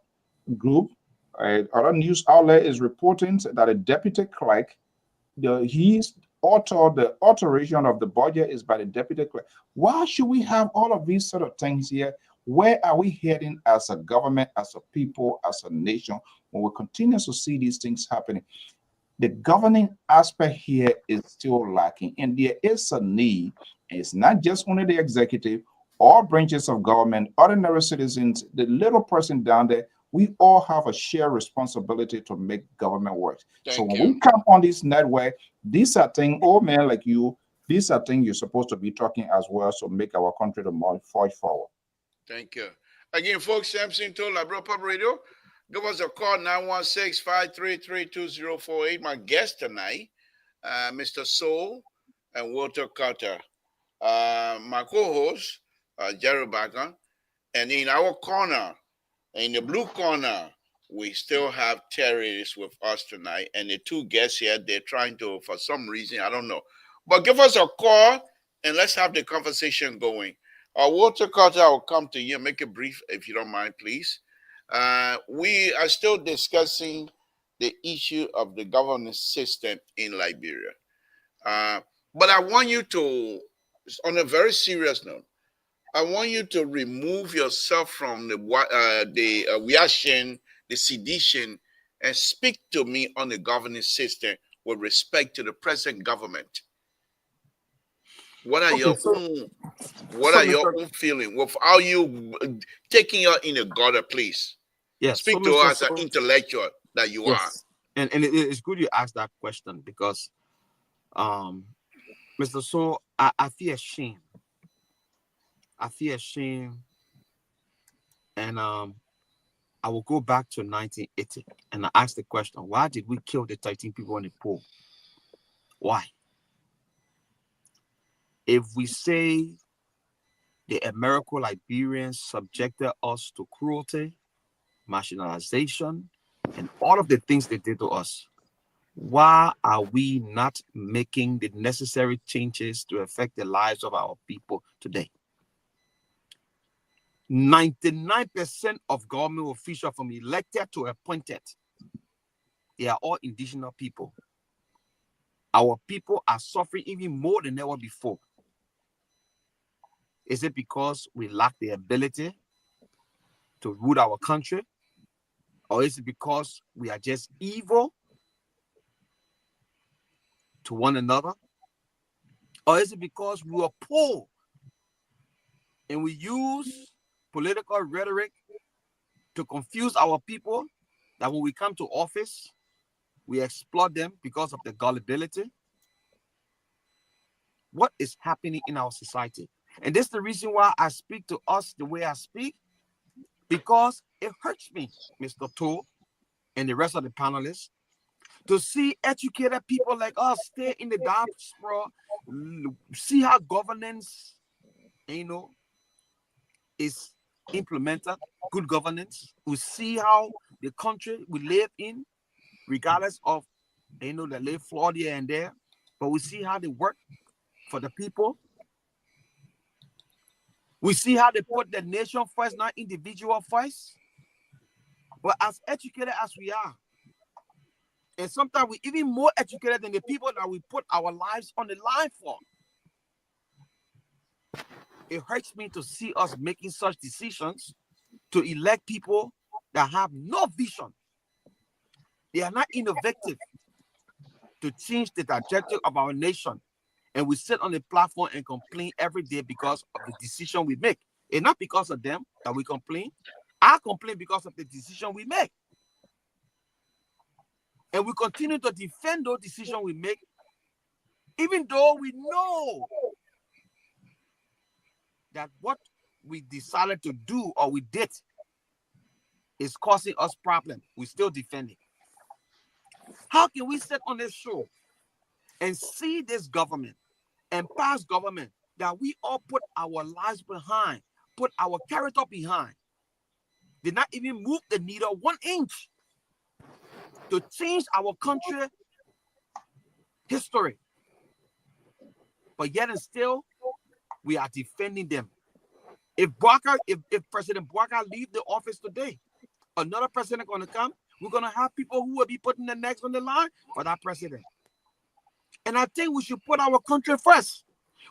Speaker 6: group. Other news outlet is reporting that a deputy clerk, the alteration of the budget is by the deputy clerk. Why should we have all of these sort of things here? Where are we heading as a government, as a people, as a nation, when we continue to see these things happening? The governing aspect here is still lacking, and there is a need. It's not just only the executive, all branches of government, ordinary citizens, the little person down there. We all have a shared responsibility to make government work. So when we come on this network, these are things, old men like you, these are things you're supposed to be talking as well, so make our country to more forge forward.
Speaker 2: Thank you. Again, folks, Samson to Labro Pub Radio. Give us a call, 916-533-2048. My guest tonight, Mr. Soul and Walter Carter. My co-host, Jerry Bagan. And in our corner, in the blue corner, we still have Terry with us tonight. And the two guests here, they're trying to, for some reason, I don't know. But give us a call and let's have the conversation going. Walter Carter, I'll come to you. Make it brief if you don't mind, please. We are still discussing the issue of the governance system in Liberia. But I want you to, on a very serious note, I want you to remove yourself from the reaction, the sedition, and speak to me on the governance system with respect to the present government. What are your own feelings? With how you taking you in the gutter, please?
Speaker 7: Yes.
Speaker 2: Speak to us as an intellectual that you are.
Speaker 7: And it's good you asked that question because, Mr. So, I feel ashamed. I feel ashamed, and I will go back to 1980 and I ask the question: why did we kill the 13 people in the pool? Why? If we say the American Liberians subjected us to cruelty, marginalization, and all of the things they did to us, why are we not making the necessary changes to affect the lives of our people today? 99% of government officials from elected to appointed, they are all indigenous people. Our people are suffering even more than ever before. Is it because we lack the ability to rule our country? Or is it because we are just evil to one another? Or is it because we are poor and we use political rhetoric to confuse our people, that when we come to office, we exploit them because of their gullibility? What is happening in our society? And this is the reason why I speak to us the way I speak, because it hurts me, Mr. Toh, and the rest of the panelists, to see educated people like us stay in the diaspora, see how governance, is implemented, good governance. We see how the country we live in, regardless of, the live flawed here and there, but we see how they work for the people. We see how they put the nation first, not individual first. But as educated as we are, and sometimes we're even more educated than the people that we put our lives on the line for. It hurts me to see us making such decisions to elect people that have no vision. They are not innovative to change the trajectory of our nation. And we sit on the platform and complain every day because of the decision we make. And not because of them that we complain. I complain because of the decision we make. And we continue to defend those decisions we make, even though we know that what we decided to do or we did is causing us problems. We still defend it. How can we sit on this show and see this government and past government that we all put our lives behind, put our character behind, did not even move the needle 1 inch to change our country history, but yet and still we are defending them? If President Bouakai leave the office today, another president going to come. We're going to have people who will be putting their necks on the line for that president. And I think we should put our country first.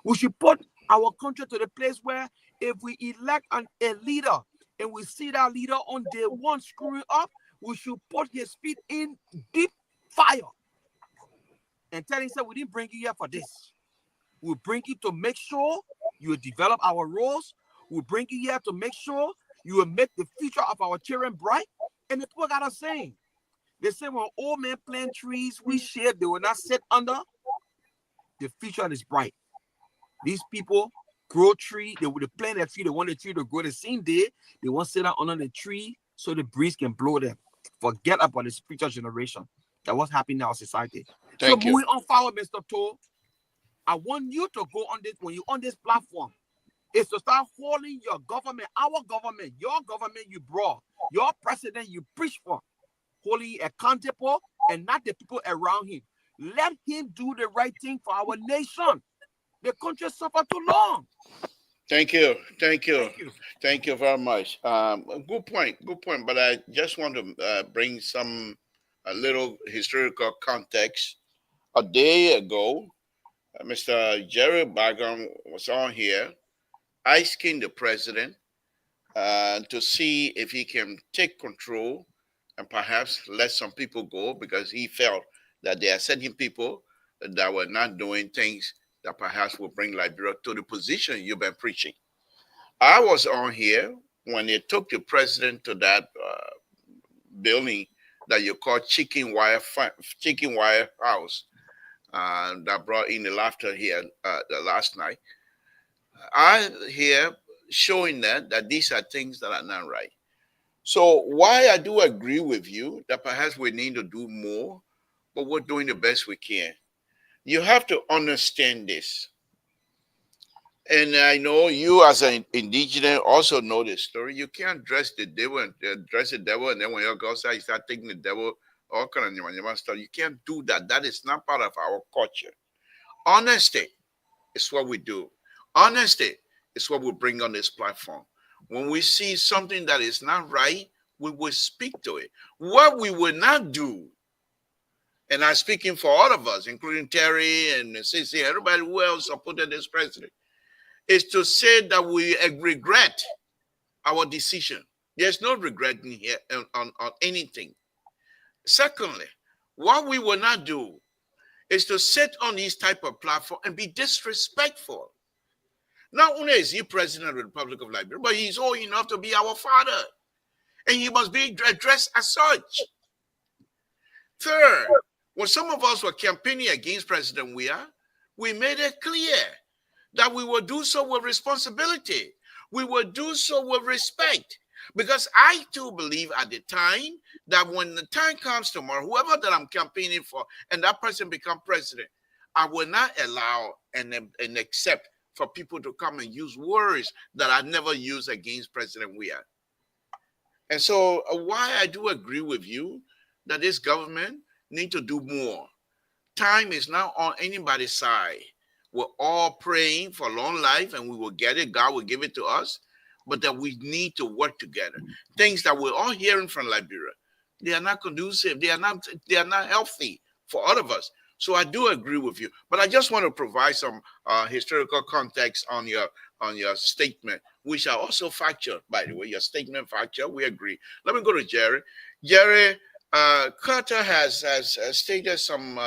Speaker 7: We should put our country to the place where if we elect a leader and we see that leader on day one screwing up, we should put his feet in deep fire and tell him, we didn't bring you here for this. We'll bring you to make sure you will develop our roles. We'll bring you here to make sure you will make the future of our children bright. And the people got us saying, they say when old men plant trees, we shade, they will not sit under. The future is bright. These people grow tree, they would plant a tree, they want the tree to grow the same day. They want to sit out under the tree so the breeze can blow them. Forget about this future generation. That's what's happening in our society.
Speaker 2: Thank you.
Speaker 7: Moving on forward, Mr. Toll, I want you to go on this, when you're on this platform, is to start holding your government, our government, your government you brought, your president you preach for, holding accountable and not the people around him. Let him do the right thing for our nation. The country suffered too long.
Speaker 2: Thank you. Thank you. Thank you. Thank you very much. Good point. Good point. But I just want to bring a little historical context. A day ago, Mr. Jerry Bagan was on here asking the president to see if he can take control and perhaps let some people go, because he felt that they are sending people that were not doing things that perhaps will bring Liberia to the position you've been preaching. I was on here when they took the president to that building that you call chicken wire house that brought in the laughter here last night. I hear showing that these are things that are not right. So why I do agree with you that perhaps we need to do more, but we're doing the best we can. You have to understand this. And I know you as an indigenous also know this story. You can't dress the devil and then when you go outside, you start taking the devil, all kind of stuff. You can't do that. That is not part of our culture. Honesty is what we do. Honesty is what we bring on this platform. When we see something that is not right, we will speak to it. What we will not do, and I'm speaking for all of us, including Terry and Sissy, everybody who else supported this president, is to say that we regret our decision. There's no regret in here on anything. Secondly, what we will not do is to sit on this type of platform and be disrespectful. Not only is he president of the Republic of Liberia, but he's old enough to be our father. And he must be addressed as such. Third, when some of us were campaigning against President Weah, we made it clear that we will do so with responsibility. We will do so with respect. Because I too believe at the time that when the time comes tomorrow, whoever that I'm campaigning for, and that person become president, I will not allow and accept for people to come and use words that I never used against President Weah. And so why I do agree with you that this government need to do more. Time is not on anybody's side. We're all praying for long life and we will get it. God will give it to us. But that we need to work together. Things that we're all hearing from Liberia, they are not conducive. They are not healthy for all of us. So I do agree with you. But I just want to provide some historical context on your statement, which are also factual, by the way. Your statement factual, we agree. Let me go to Jerry. Jerry, Carter has stated some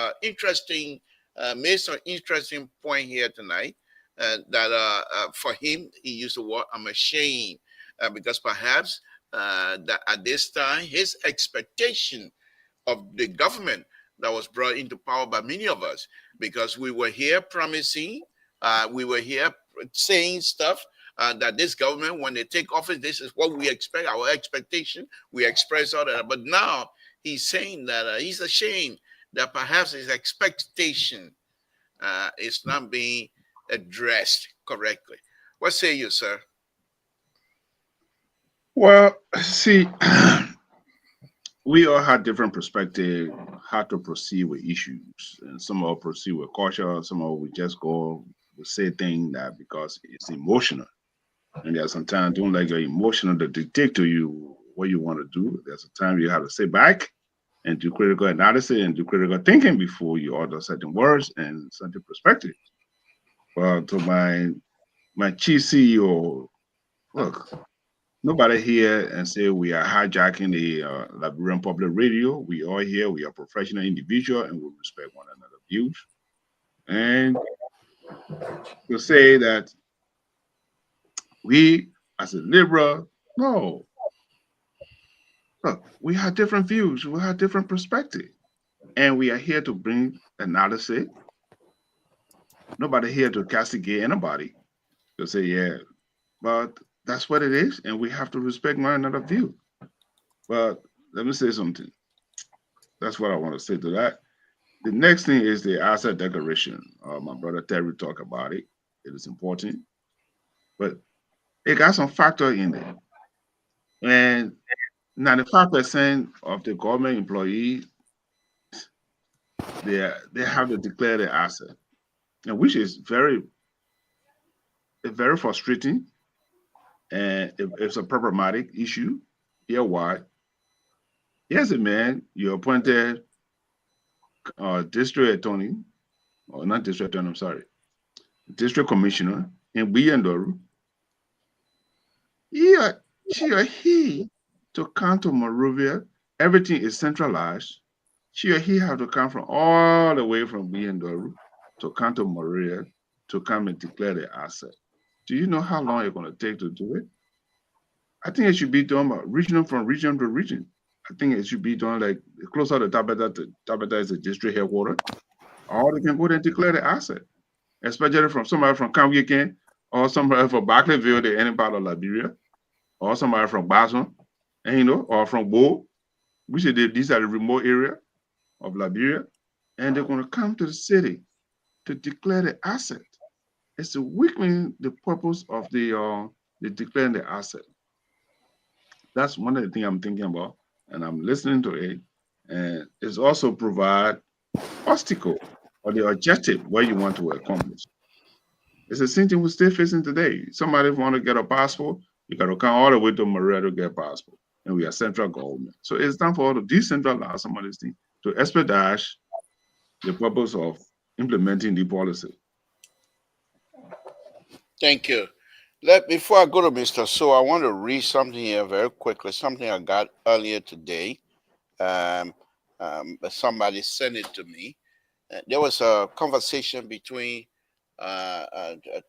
Speaker 2: made some interesting point here tonight. That for him, he used the word "I'm ashamed," because perhaps that at this time his expectation of the government that was brought into power by many of us, because we were here promising, we were here saying stuff that this government, when they take office, this is what we expect, our expectation. We express all that, but now he's saying that he's ashamed that perhaps his expectation is not being addressed correctly. What say you, sir?
Speaker 4: Well, see, we all had different perspective how to proceed with issues, and some of us proceed with caution. Some of us we just go we say things that because it's emotional, and there's sometimes don't like your emotional to dictate to you what you want to do. There's a time you have to sit back and do critical analysis and do critical thinking before you utter certain words and certain perspectives. Well, to my chief CEO, look, nobody here and say we are hijacking the Liberian public radio. We are here. We are professional individual, and we respect one another's views. And to say that we, as a liberal, no. Look, we have different views. We have different perspectives, and we are here to bring analysis. Nobody here to castigate anybody. To say, yeah, but that's what it is, and we have to respect one another's view. But let me say something. That's what I want to say to that. The next thing is the asset declaration. My brother Terry talked about it. It is important, but it got some factor in there. And 95% of the government employees, they have to declare their asset, and which is very frustrating, and it's a problematic issue. Here why? Yes, a man, you appointed district attorney, or not district attorney, I'm sorry, district commissioner in Biyandoru. She or he to come to Monrovia, everything is centralized. She or he have to come from all the way from Biyandoru to come to Monrovia to come and declare the asset. Do you know how long it's going to take to do it? I think it should be done by region from region to region. I think it should be done like closer to Tabata is the district headquarters. Or they can go there and declare the asset, especially from somebody from Kamgikin or somebody from Barclayville, the any part of Liberia, or somebody from Bason, and or from Bo, which these are the remote area of Liberia, and they're going to come to the city to declare the asset. It's to weaken the purpose of the declaring the asset. That's one of the things I'm thinking about, and I'm listening to it. And it's also provide obstacle or the objective where you want to accomplish. It's the same thing we're still facing today. Somebody want to get a passport, you got to come all the way to Maria to get a passport. And we are central government. So it's time for us to decentralize some of these things to expedite the purpose of implementing the policy.
Speaker 2: Thank you. Before I go to Mr. So, I want to read something here very quickly, something I got earlier today. But somebody sent it to me. There was a conversation between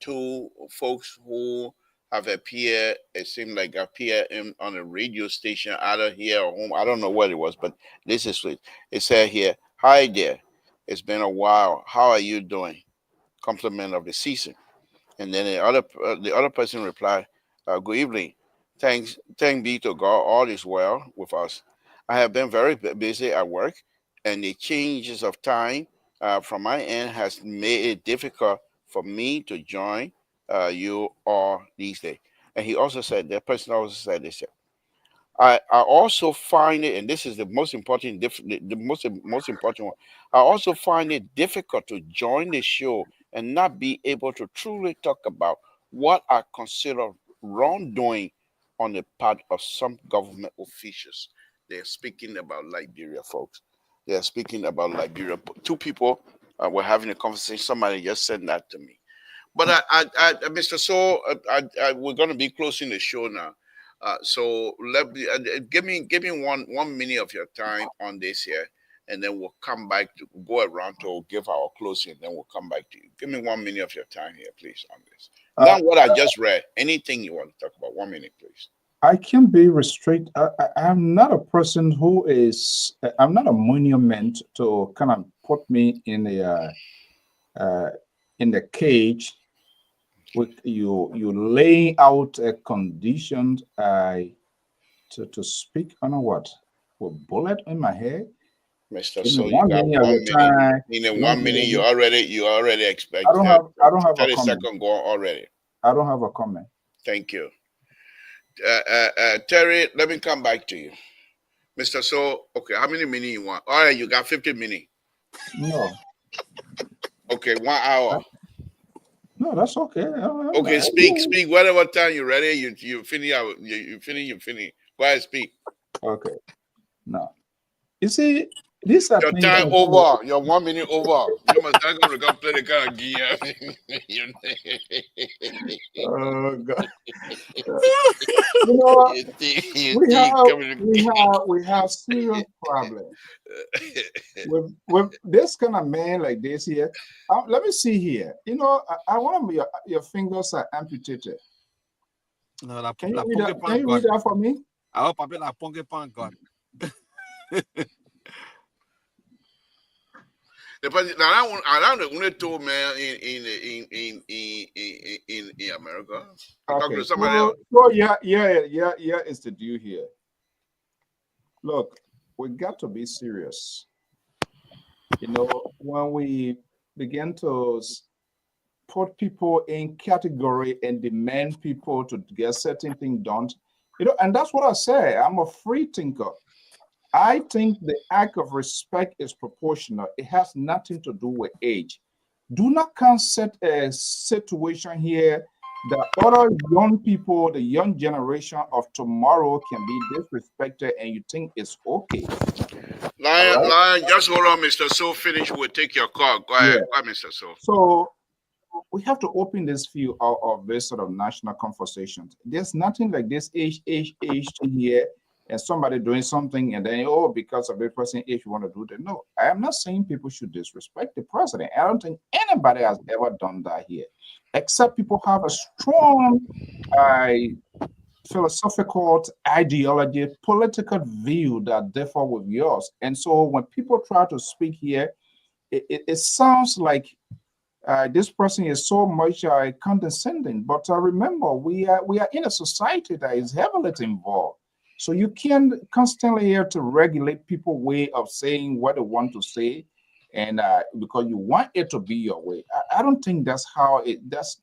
Speaker 2: two folks who have appeared, it seemed like appeared on a radio station, either here or home. I don't know what it was, but this is what it said here. Hi there. It's been a while. How are you doing? Compliment of the season. And then the other person replied, good evening. Thank be to God, all is well with us. I have been very busy at work, and the changes of time from my end has made it difficult for me to join you are these days. And he also said, the person also said this. I also find it, and this is the most important, the most important one. I also find it difficult to join the show and not be able to truly talk about what I consider wrongdoing on the part of some government officials. They're speaking about Liberia, folks. They're speaking about Liberia. Two people were having a conversation. Somebody just said that to me. But Mr. So, we're going to be closing the show now. So let me give me 1 minute of your time on this here, and then we'll come back to go around to give our closing, and then we'll come back to you. Give me 1 minute of your time here, please, on this. Not what I just read. Anything you want to talk about? 1 minute, please.
Speaker 6: I can be restricted. I'm not a person who is. I'm not a monument to kind of put me in the cage with you laying out a condition to speak on a what with bullet in my head.
Speaker 2: Mr.
Speaker 6: Give
Speaker 2: So
Speaker 6: me
Speaker 2: you
Speaker 6: 1
Speaker 2: got
Speaker 6: minute of
Speaker 2: 1
Speaker 6: your
Speaker 2: minute.
Speaker 6: time.
Speaker 2: In 1 minute, you already expect
Speaker 6: I don't have a
Speaker 2: 30
Speaker 6: comment.
Speaker 2: seconds go already.
Speaker 6: I don't have a comment.
Speaker 2: Thank you. Terry, let me come back to you. Mr. So, okay, how many minutes you want? All right, you got 15 minutes.
Speaker 6: No.
Speaker 2: Okay, 1 hour.
Speaker 6: No, that's okay.
Speaker 2: Okay, speak. Whatever time you're ready, you finish. You finish. Go ahead, speak.
Speaker 6: Okay. No. You see, these are
Speaker 2: Your
Speaker 6: things
Speaker 2: time
Speaker 6: that
Speaker 2: over. Your 1 minute over. You must not going to come play the kind of gear.
Speaker 6: oh God. You know, we have serious problem with this kind of man like this here. Let me see here. You know, I want your fingers are amputated.
Speaker 7: No,
Speaker 6: can you read that for me?
Speaker 7: I hope I be like Ponke Pan God.
Speaker 2: I don't know told man in America.
Speaker 6: Okay.
Speaker 2: Somebody else.
Speaker 6: So yeah, is the deal here. Look, we got to be serious. You know, when we begin to put people in category and demand people to get certain things done, you know, and that's what I say. I'm a free thinker. I think the act of respect is proportional. It has nothing to do with age. Do not concept a situation here that other young people, the young generation of tomorrow, can be disrespected and you think it's okay.
Speaker 2: Lion, just hold on, Mr. So finish. We'll take your call. Go ahead, Mr. So.
Speaker 6: So we have to open this field out of this sort of national conversations. There's nothing like this age here and somebody doing something and then, oh, because of the person age, you want to do that. No, I am not saying people should disrespect the president. I don't think anybody has ever done that here, except people have a strong philosophical ideology, political view that differ with yours. And so when people try to speak here, it sounds like this person is so much condescending. But remember, we are in a society that is heavily involved. So you can't constantly have to regulate people's way of saying what they want to say, and because you want it to be your way. I don't think that's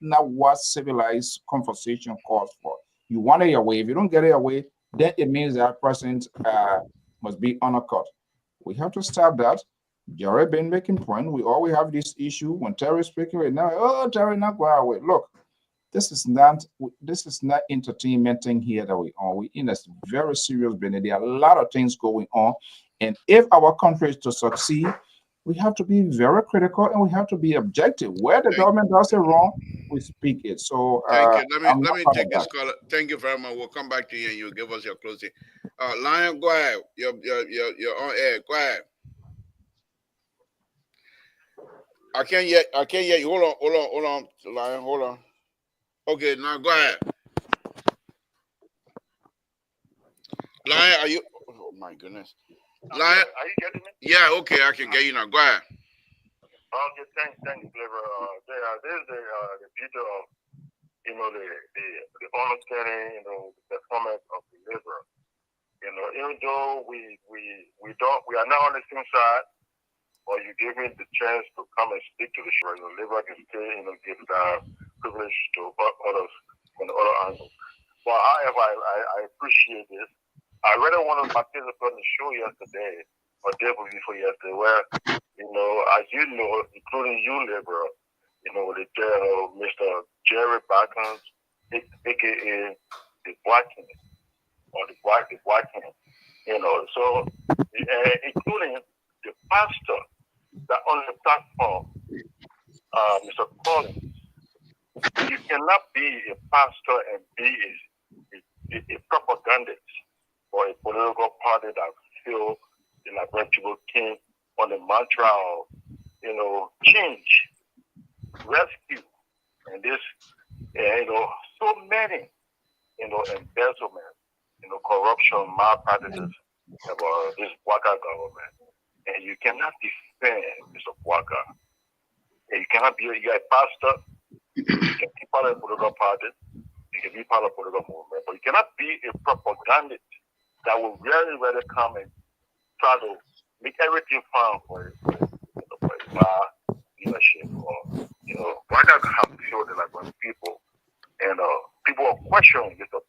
Speaker 6: not what civilized conversation calls for. You want it your way. If you don't get it your way, then it means that person must be undercut. We have to stop that. Jared been making point. We always have this issue when Terry is speaking right now. Oh, Terry, not go away. Look, this is not entertainment thing here that we are. We in a very serious business. There are a lot of things going on, and if our country is to succeed, we have to be very critical and we have to be objective. Where the government does it wrong, we speak it. So
Speaker 2: thank you. Let me take this call. Thank you very much. We'll come back to you and you'll give us your closing. Lion, go ahead. You're on air. Go ahead. I can't yet you. Hold on, Lion. Hold on. Okay, now go ahead. Lion, are you? Oh my goodness. Lion,
Speaker 8: are you getting me?
Speaker 2: Yeah, okay, I can get you now. Go ahead.
Speaker 8: Okay, thanks, Clever. This is the beauty of the understanding, the performance of the Libra. Even though we are not on the same side, or you give me the chance to come and speak to the show, Libra can still give privilege to others on the other angle. But however, I appreciate this. I really wanted to participate on the show yesterday, or day before yesterday, where, as you know, including you, Liberal, Mr. Jerry Backens, aka the Whiteman, or the Whiteman, so including the pastor that on the platform, Mr. Collins. You cannot be a pastor and be a propagandist or a political party that feel when people came on the mantra of, change, rescue, and this, so many, embezzlement, corruption, malpractices about this Waka government. And you cannot defend Mr. Waka. And you cannot be a pastor. You can be part of a political party. You can be part of a political movement. But you cannot be a propagandist that will really, really come and try to make everything fun for leadership. Or, why not have to show that when people, and people are questioning Mr.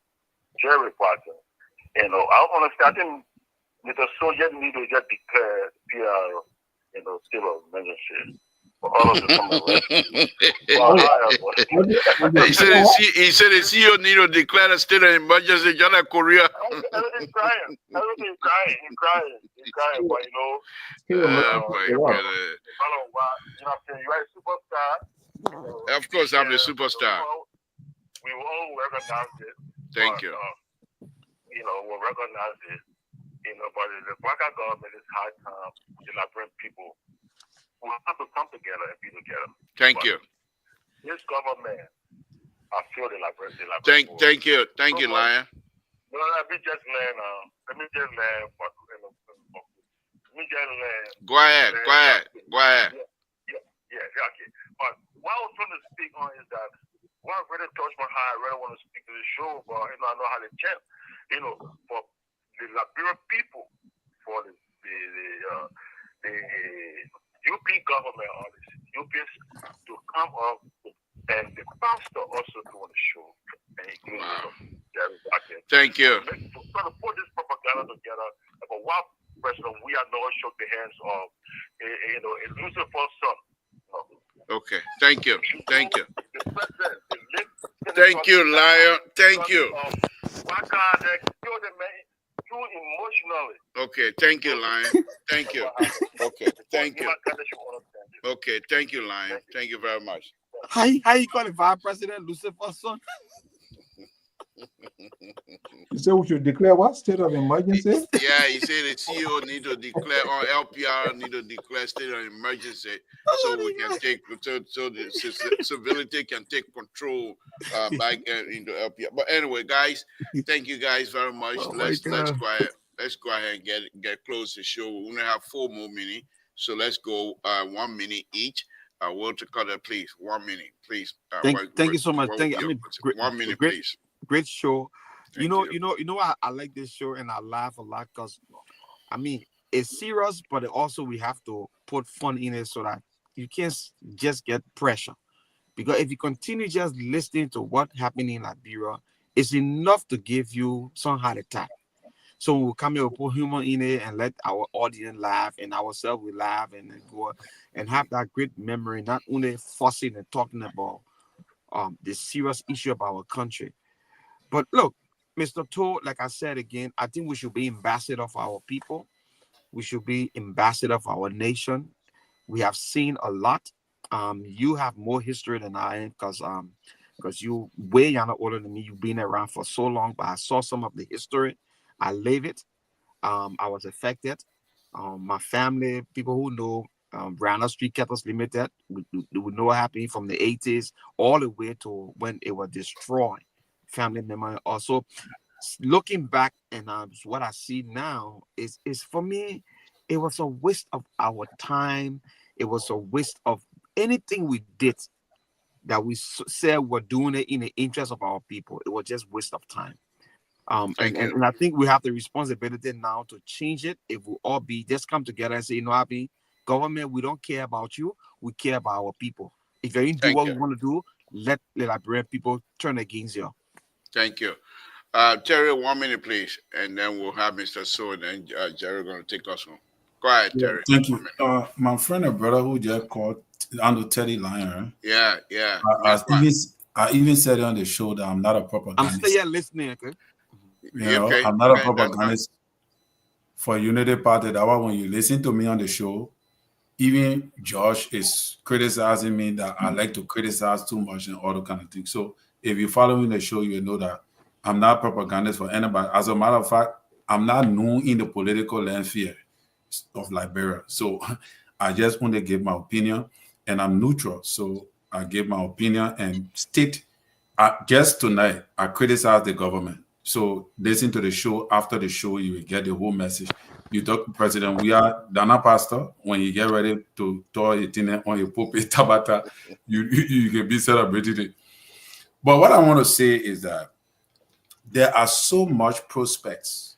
Speaker 8: Jerry Barton. I understand. I think Mr. Soviet need to just declare PR, state of emergency.
Speaker 2: He said the CEO need to declare a state of emergency just like Korea.
Speaker 8: Everything's crying. Everything's crying. He's crying. But
Speaker 2: my goodness.
Speaker 8: You are a superstar.
Speaker 2: Of course, I'm a superstar.
Speaker 8: We all recognize it.
Speaker 2: Thank you.
Speaker 8: We'll recognize it. But the Waka government is high time to bring people. We have to come together and be together.
Speaker 2: Thank you.
Speaker 8: This government, I feel they like.
Speaker 2: Thank you, Lion.
Speaker 8: No, let me just learn.
Speaker 2: Go ahead.
Speaker 8: Yeah, okay. But what I was trying to speak on is that what really touched my heart, I really want to speak to the show, but I know how to chant. For the Liberian people, for the UP government or the UPs to come up and the pastor also to on the show.
Speaker 2: Thank you.
Speaker 8: To try to put this propaganda together about what president we are not shook the hands of a Lucifer's son.
Speaker 2: Okay. Thank you. Thank you, Lion. Thank you.
Speaker 8: Emotionally.
Speaker 2: Okay, thank you, Lion. Thank you. Okay, thank you. Okay, thank you, Lion. Thank you very much.
Speaker 7: How you call the Vice President Lucifer's son?
Speaker 6: You say we should declare what? State of emergency?
Speaker 2: Yeah, he said the CEO need to declare, or LPR need to declare state of emergency so we can take, so the civility can take control back into LPR. But anyway, guys, thank you guys very much. Let's go ahead. Let's go ahead and get close to the show. We only have 4 more minutes, so let's go 1 minute each. Walter Cutter, please, 1 minute, please.
Speaker 7: Thank you so much. Thank you.
Speaker 2: 1 minute, please.
Speaker 7: Great show.
Speaker 2: Thank
Speaker 7: you. I like this show and I laugh a lot because it's serious, but also we have to put fun in it so that you can't just get pressure. Because if you continue just listening to what happened in Liberia, it's enough to give you some heart attack. So we'll come here, we'll put humor in it and let our audience laugh and ourselves we laugh and go and have that great memory, not only fussing and talking about the serious issue of our country. But look, Mr. Toh, like I said again, I think we should be ambassador of our people. We should be ambassador of our nation. We have seen a lot. You have more history than I am because you way younger older than me. You've been around for so long, but I saw some of the history. I live it. I was affected. My family, people who know Brandon Street Kettles Limited, we know what happened from the 80s all the way to when it was destroyed. Family member. Also, looking back and what I see now is for me, it was a waste of our time. It was a waste of anything we did that we said we're doing it in the interest of our people. It was just waste of time. And I think we have the responsibility now to change it. If we all just come together and say, government, we don't care about you. We care about our people. If you do what we want to do, let the Liberian people turn against you.
Speaker 2: Thank you. Terry, 1 minute, please, and then we'll have Mr. Sword and Jerry going to take us home. Go ahead,
Speaker 5: Yeah,
Speaker 2: Terry.
Speaker 5: thank
Speaker 2: 1
Speaker 5: you.
Speaker 2: minute.
Speaker 5: My friend and brother who just called Andrew Teddy Lion.
Speaker 2: Yeah.
Speaker 5: I even said on the show that I'm not a
Speaker 7: I'm still
Speaker 5: propagandist.
Speaker 7: here listening, okay?
Speaker 2: Okay.
Speaker 5: I'm not a
Speaker 2: Okay, that's fine.
Speaker 5: propagandist for Unity Party. That why when you listen to me on the show, even Josh is criticizing me that I like to criticize too much and all the kind of things. So if you follow me in the show, you know that I'm not propagandist for anybody. As a matter of fact, I'm not known in the political landscape of Liberia. So I just want to give my opinion, and I'm neutral. So I give my opinion and state. Just tonight, I criticize the government. So listen to the show. After the show, you will get the whole message. You talk to President, we are Dana Pastor. When you get ready to throw it in on your pulpit, Tabata, you can be celebrated it. But what I want to say is that there are so much prospects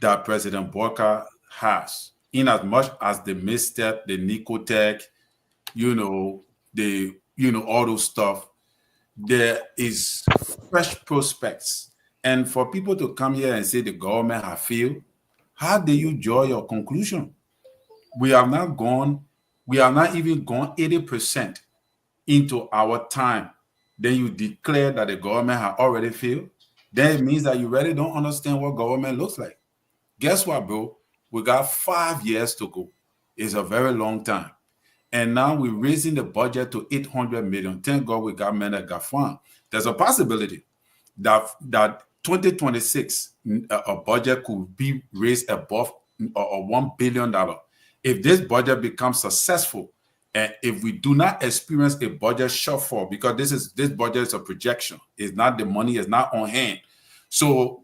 Speaker 5: that President Walker has, in as much as the misstep, the Nicotech, all those stuff. There is fresh prospects. And for people to come here and say the government have failed, how do you draw your conclusion? We have not even gone 80% into our time. Then you declare that the government have already failed. Then it means that you really don't understand what government looks like. Guess what, bro? We got 5 years to go. It's a very long time. And now we're raising the budget to 800 million. Thank God we got men that got fun. There's a possibility that 2026 a budget could be raised above $1 billion. If this budget becomes successful, and if we do not experience a budget shortfall, because this budget is a projection, it's not the money, is not on hand. So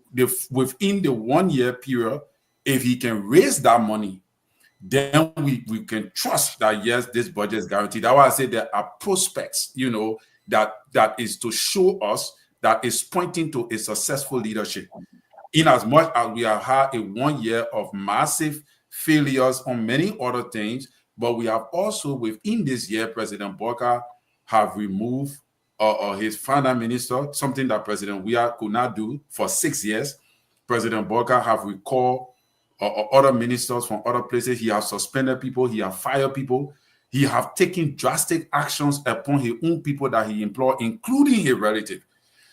Speaker 5: within the 1 year period, if he can raise that money, then we can trust that yes, this budget is guaranteed. That's why I say there are prospects, that is to show us that is pointing to a successful leadership. In as much as we have had a 1 year of massive failures on many other things, but we have also within this year, President Walker have removed his finance minister, something that President Weah could not do for 6 years. President Walker have recalled other ministers from other places. He has suspended people. He has fired people. He have taken drastic actions upon his own people that he employed, including his relative.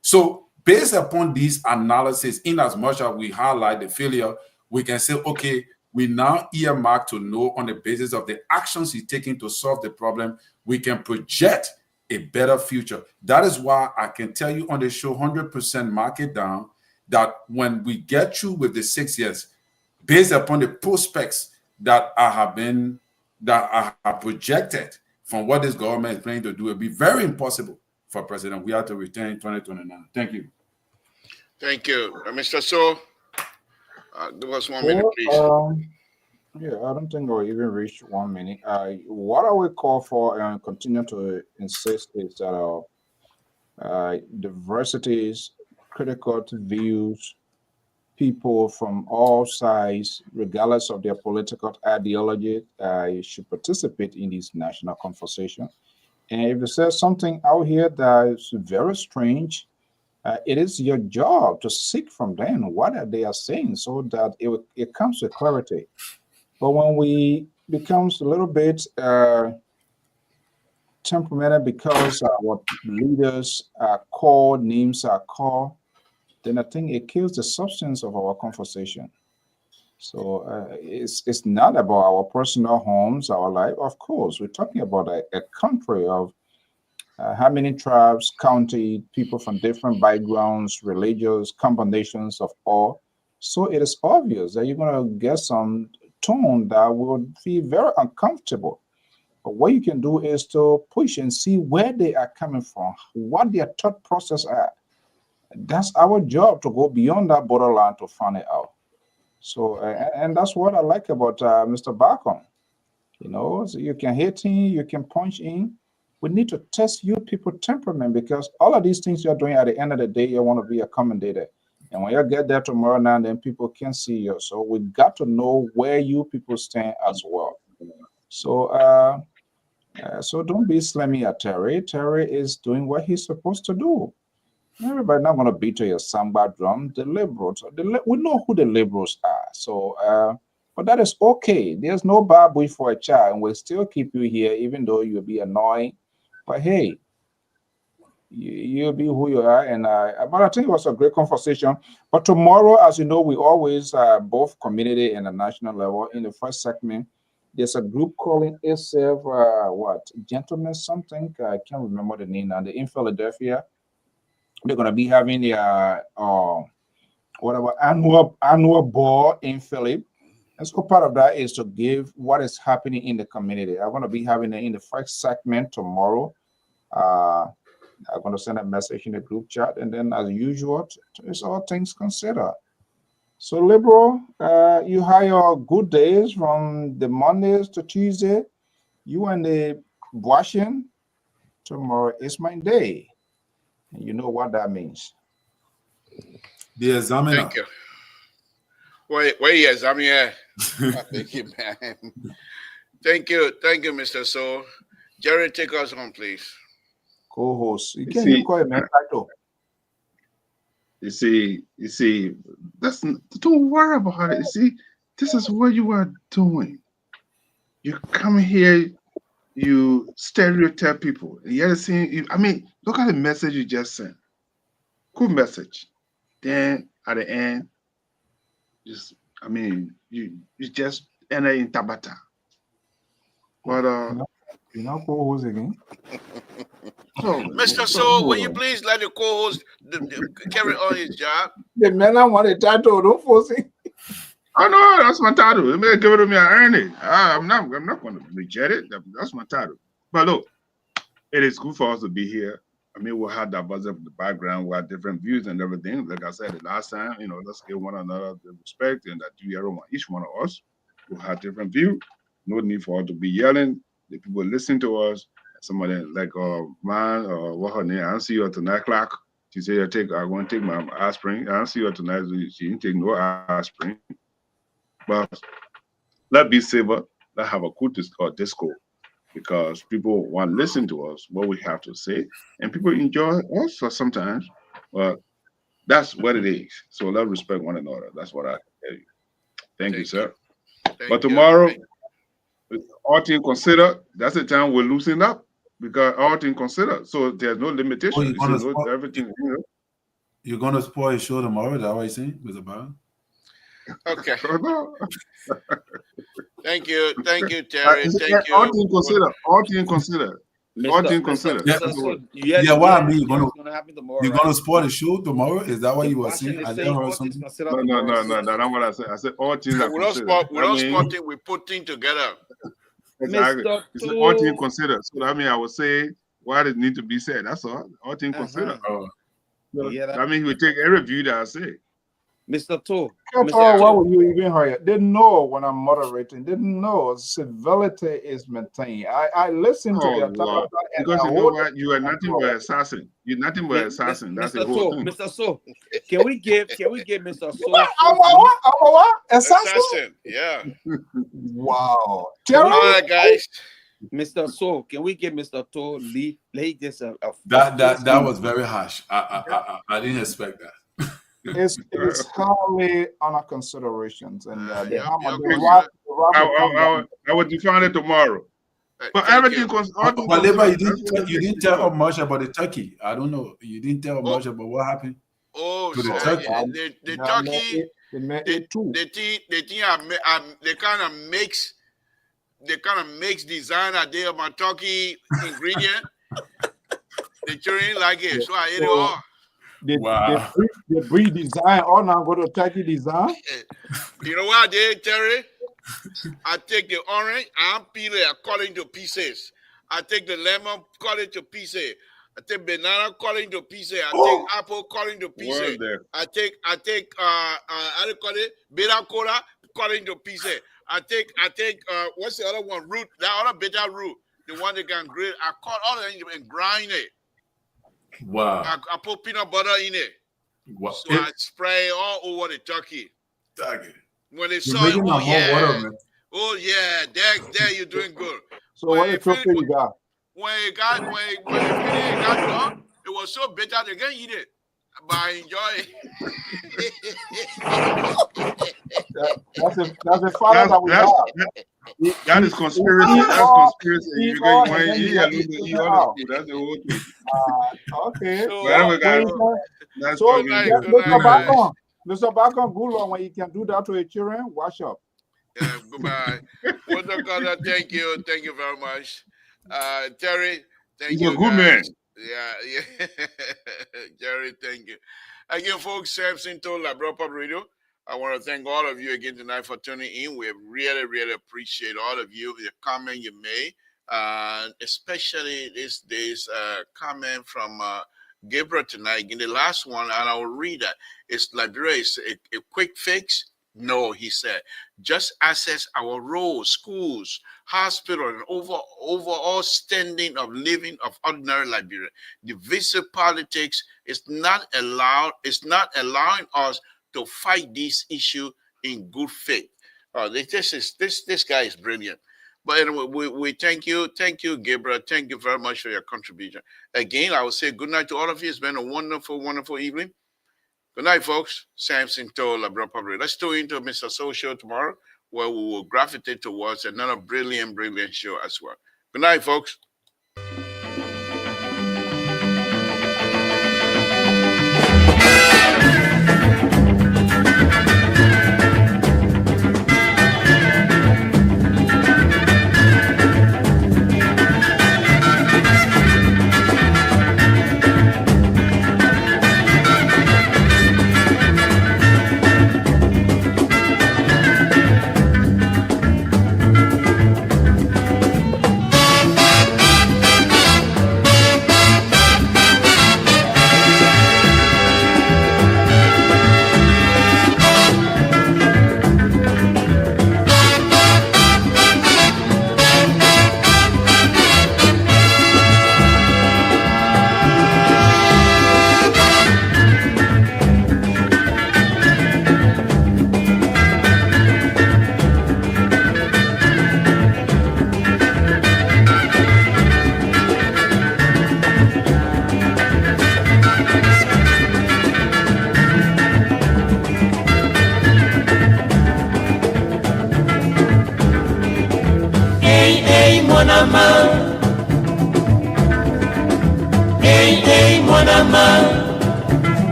Speaker 5: So based upon these analysis, in as much as we highlight the failure, we can say, okay, we now earmark to know on the basis of the actions he's taking to solve the problem, we can project a better future. That is why I can tell you on the show, 100% mark it down, that when we get through with the 6 years, based upon the prospects that I have projected from what this government is planning to do, it will be very impossible for President Weah to return in 2029. Thank you.
Speaker 2: Thank you. Mr. So, give us 1 minute, please.
Speaker 6: Yeah, I don't think we'll even reach 1 minute. What I will call for and continue to insist is that diversity is critical to views, people from all sides, regardless of their political ideology, should participate in this national conversation. And if you say something out here that is very strange, it is your job to seek from them what they are saying so that it comes to clarity. But when we becomes a little bit temperamental because our leaders are called, names are called, then I think it kills the substance of our conversation. So it's not about our personal homes, our life. Of course, we're talking about a country of how many tribes, county, people from different backgrounds, religious combinations of all. So it is obvious that you're going to get some tone that will feel very uncomfortable. But what you can do is to push and see where they are coming from, what their thought process are. That's our job to go beyond that borderline to find it out. So, and that's what I like about Mr. Barcom. So you can hit in, you can punch in. We need to test you people temperament because all of these things you're doing at the end of the day, you want to be accommodated. And when you get there tomorrow now, then people can see you. So we got to know where you people stand as well. So So don't be slamming at Terry. Terry is doing what he's supposed to do. Everybody not going to beat to your samba drum. The liberals, we know who the liberals are. So, but that is okay. There's no baboy for a child, and we'll still keep you here, even though you'll be annoying. But hey, you'll be who you are. But I think it was a great conversation. But tomorrow, as you know, we always both community and the national level. In the first segment, there's a group calling itself Gentlemen something. I can't remember the name now. They're in Philadelphia. They're gonna be having their annual ball in Philly. And so part of that is to give what is happening in the community. I'm gonna be having it in the first segment tomorrow. I'm gonna send a message in the group chat, and then as usual, it's all things considered. So liberal, you have your good days from the Mondays to Tuesday. You and the washing. Tomorrow is my day. And you know what that means.
Speaker 5: The examiner.
Speaker 2: Thank you. Wait, yes, I'm here. Thank you, man. Thank you, Mr. So. Jerry, take us home, please.
Speaker 6: Co-host. You can't even call it man title.
Speaker 4: You see, don't worry about it. You see, this is what you are doing. You come here, you stereotype people. Look at the message you just sent. Good message. Then at the end, you just enter in Tabata. But
Speaker 6: you're not co-host again.
Speaker 2: Mr. So, will you please let the co-host carry on his job?
Speaker 6: The man I want a title, don't force it.
Speaker 4: Oh no, that's my title. You may give it to me, I earn it. I'm not going to reject it. That's my title. But look, it is good for us to be here. We'll have diversity in the background. We have different views and everything. Like I said the last time, let's give one another the respect and that each one of us will have different view. No need for us to be yelling. The people listen to us. Somebody like what her name? I don't see her tonight, Clark. She said, I'm going to take my aspirin. I don't see her tonight. She didn't take no aspirin. But let's be safer. Let's have a good disco because people want to listen to us, what we have to say, and people enjoy us sometimes. But that's what it is. So let's respect one another. That's what I can tell you. Thank you, sir. But tomorrow, all things considered, that's the time we're loosening up because all things considered. So there's no limitation. Everything.
Speaker 5: You're going to spoil your show tomorrow? Is that what you're saying, Mr. Brown?
Speaker 2: Okay. Thank you, Terry. Thank you.
Speaker 4: All things considered.
Speaker 5: Yeah, what I mean, you're gonna spoil the show tomorrow? Is that what you were saying? I never heard something.
Speaker 4: No, that's what I said. I said all things are considered.
Speaker 2: We don't spot it, we put things together.
Speaker 4: Exactly. It's all things considered. So I would say what it need to be said. That's all. All things considered. He would take every view that I say.
Speaker 7: Mr. Toe.
Speaker 6: Why would you even hire? They know when I'm moderating. They know civility is maintained. I listen to their talk.
Speaker 4: Because you know what? You are nothing but assassin. You're nothing but assassin. That's the whole thing.
Speaker 7: Mr. So, can we give Mr. So?
Speaker 2: Assassin. Yeah.
Speaker 6: Wow.
Speaker 2: All right, guys.
Speaker 7: Mr. So, can we give Mr. To lead this?
Speaker 5: That was very harsh. I didn't expect that.
Speaker 6: It's highly under considerations, and
Speaker 4: I would define it tomorrow. But everything goes.
Speaker 5: But Labor, you didn't tell us much about the turkey. I don't know. You didn't tell much about what happened to the turkey.
Speaker 2: The turkey. They kind of mix design a day of my turkey ingredient. The children like it, so I ate it all.
Speaker 6: They breed design or now go to turkey design.
Speaker 2: You know what I did, Terry? I take the orange and peel it, I cut it into pieces. I take the lemon, cut it to pieces. I take banana, cut it into pieces. I take apple, cut it into pieces. I take how do you call it? Bitter cola, cut it into pieces. I take what's the other one? Root, that other bitter root, the one that can grill. I cut all of them and grind it.
Speaker 5: Wow.
Speaker 2: I put peanut butter in it.
Speaker 5: Wow.
Speaker 2: So I spray all over the turkey. When they saw it, Oh yeah, there you're doing good.
Speaker 6: So what the trophy you got?
Speaker 2: When it got done, it was so bitter they can't eat it. But I enjoy it.
Speaker 6: That's a father that we have.
Speaker 4: That is conspiracy. That's conspiracy. You guys want to eat a little bit, eat all the food. That's the whole thing.
Speaker 6: Okay.
Speaker 2: So,
Speaker 6: so Mr. Bacon, good Lord, when you can do that to a children, wash up.
Speaker 2: Yeah, goodbye. Thank you very much. Terry, thank you.
Speaker 4: He's a good man.
Speaker 2: Yeah. Jerry, thank you. Again, folks, Samson told Labrador Pub Radio. I want to thank all of you again tonight for tuning in. We really, really appreciate all of you, the comment you made, especially this day's comment from Gabriel tonight. In the last one, and I'll read that. It's Liberia is a quick fix. No, he said, just access our roads, schools, hospital, and overall standing of living of ordinary Liberia. Divisive politics is not allowing us to fight this issue in good faith. This guy is brilliant. But anyway, we thank you, Gabriel. Thank you very much for your contribution. Again, I will say good night to all of you. It's been a wonderful, wonderful evening. Good night, folks. Samson told Labrador Public. Let's tune into Mr. Soul Show tomorrow, where we will gravitate towards another brilliant, brilliant show as well. Good night, folks.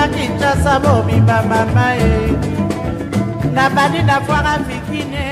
Speaker 9: Kinshasa bobi mama e na bani na fwara fikine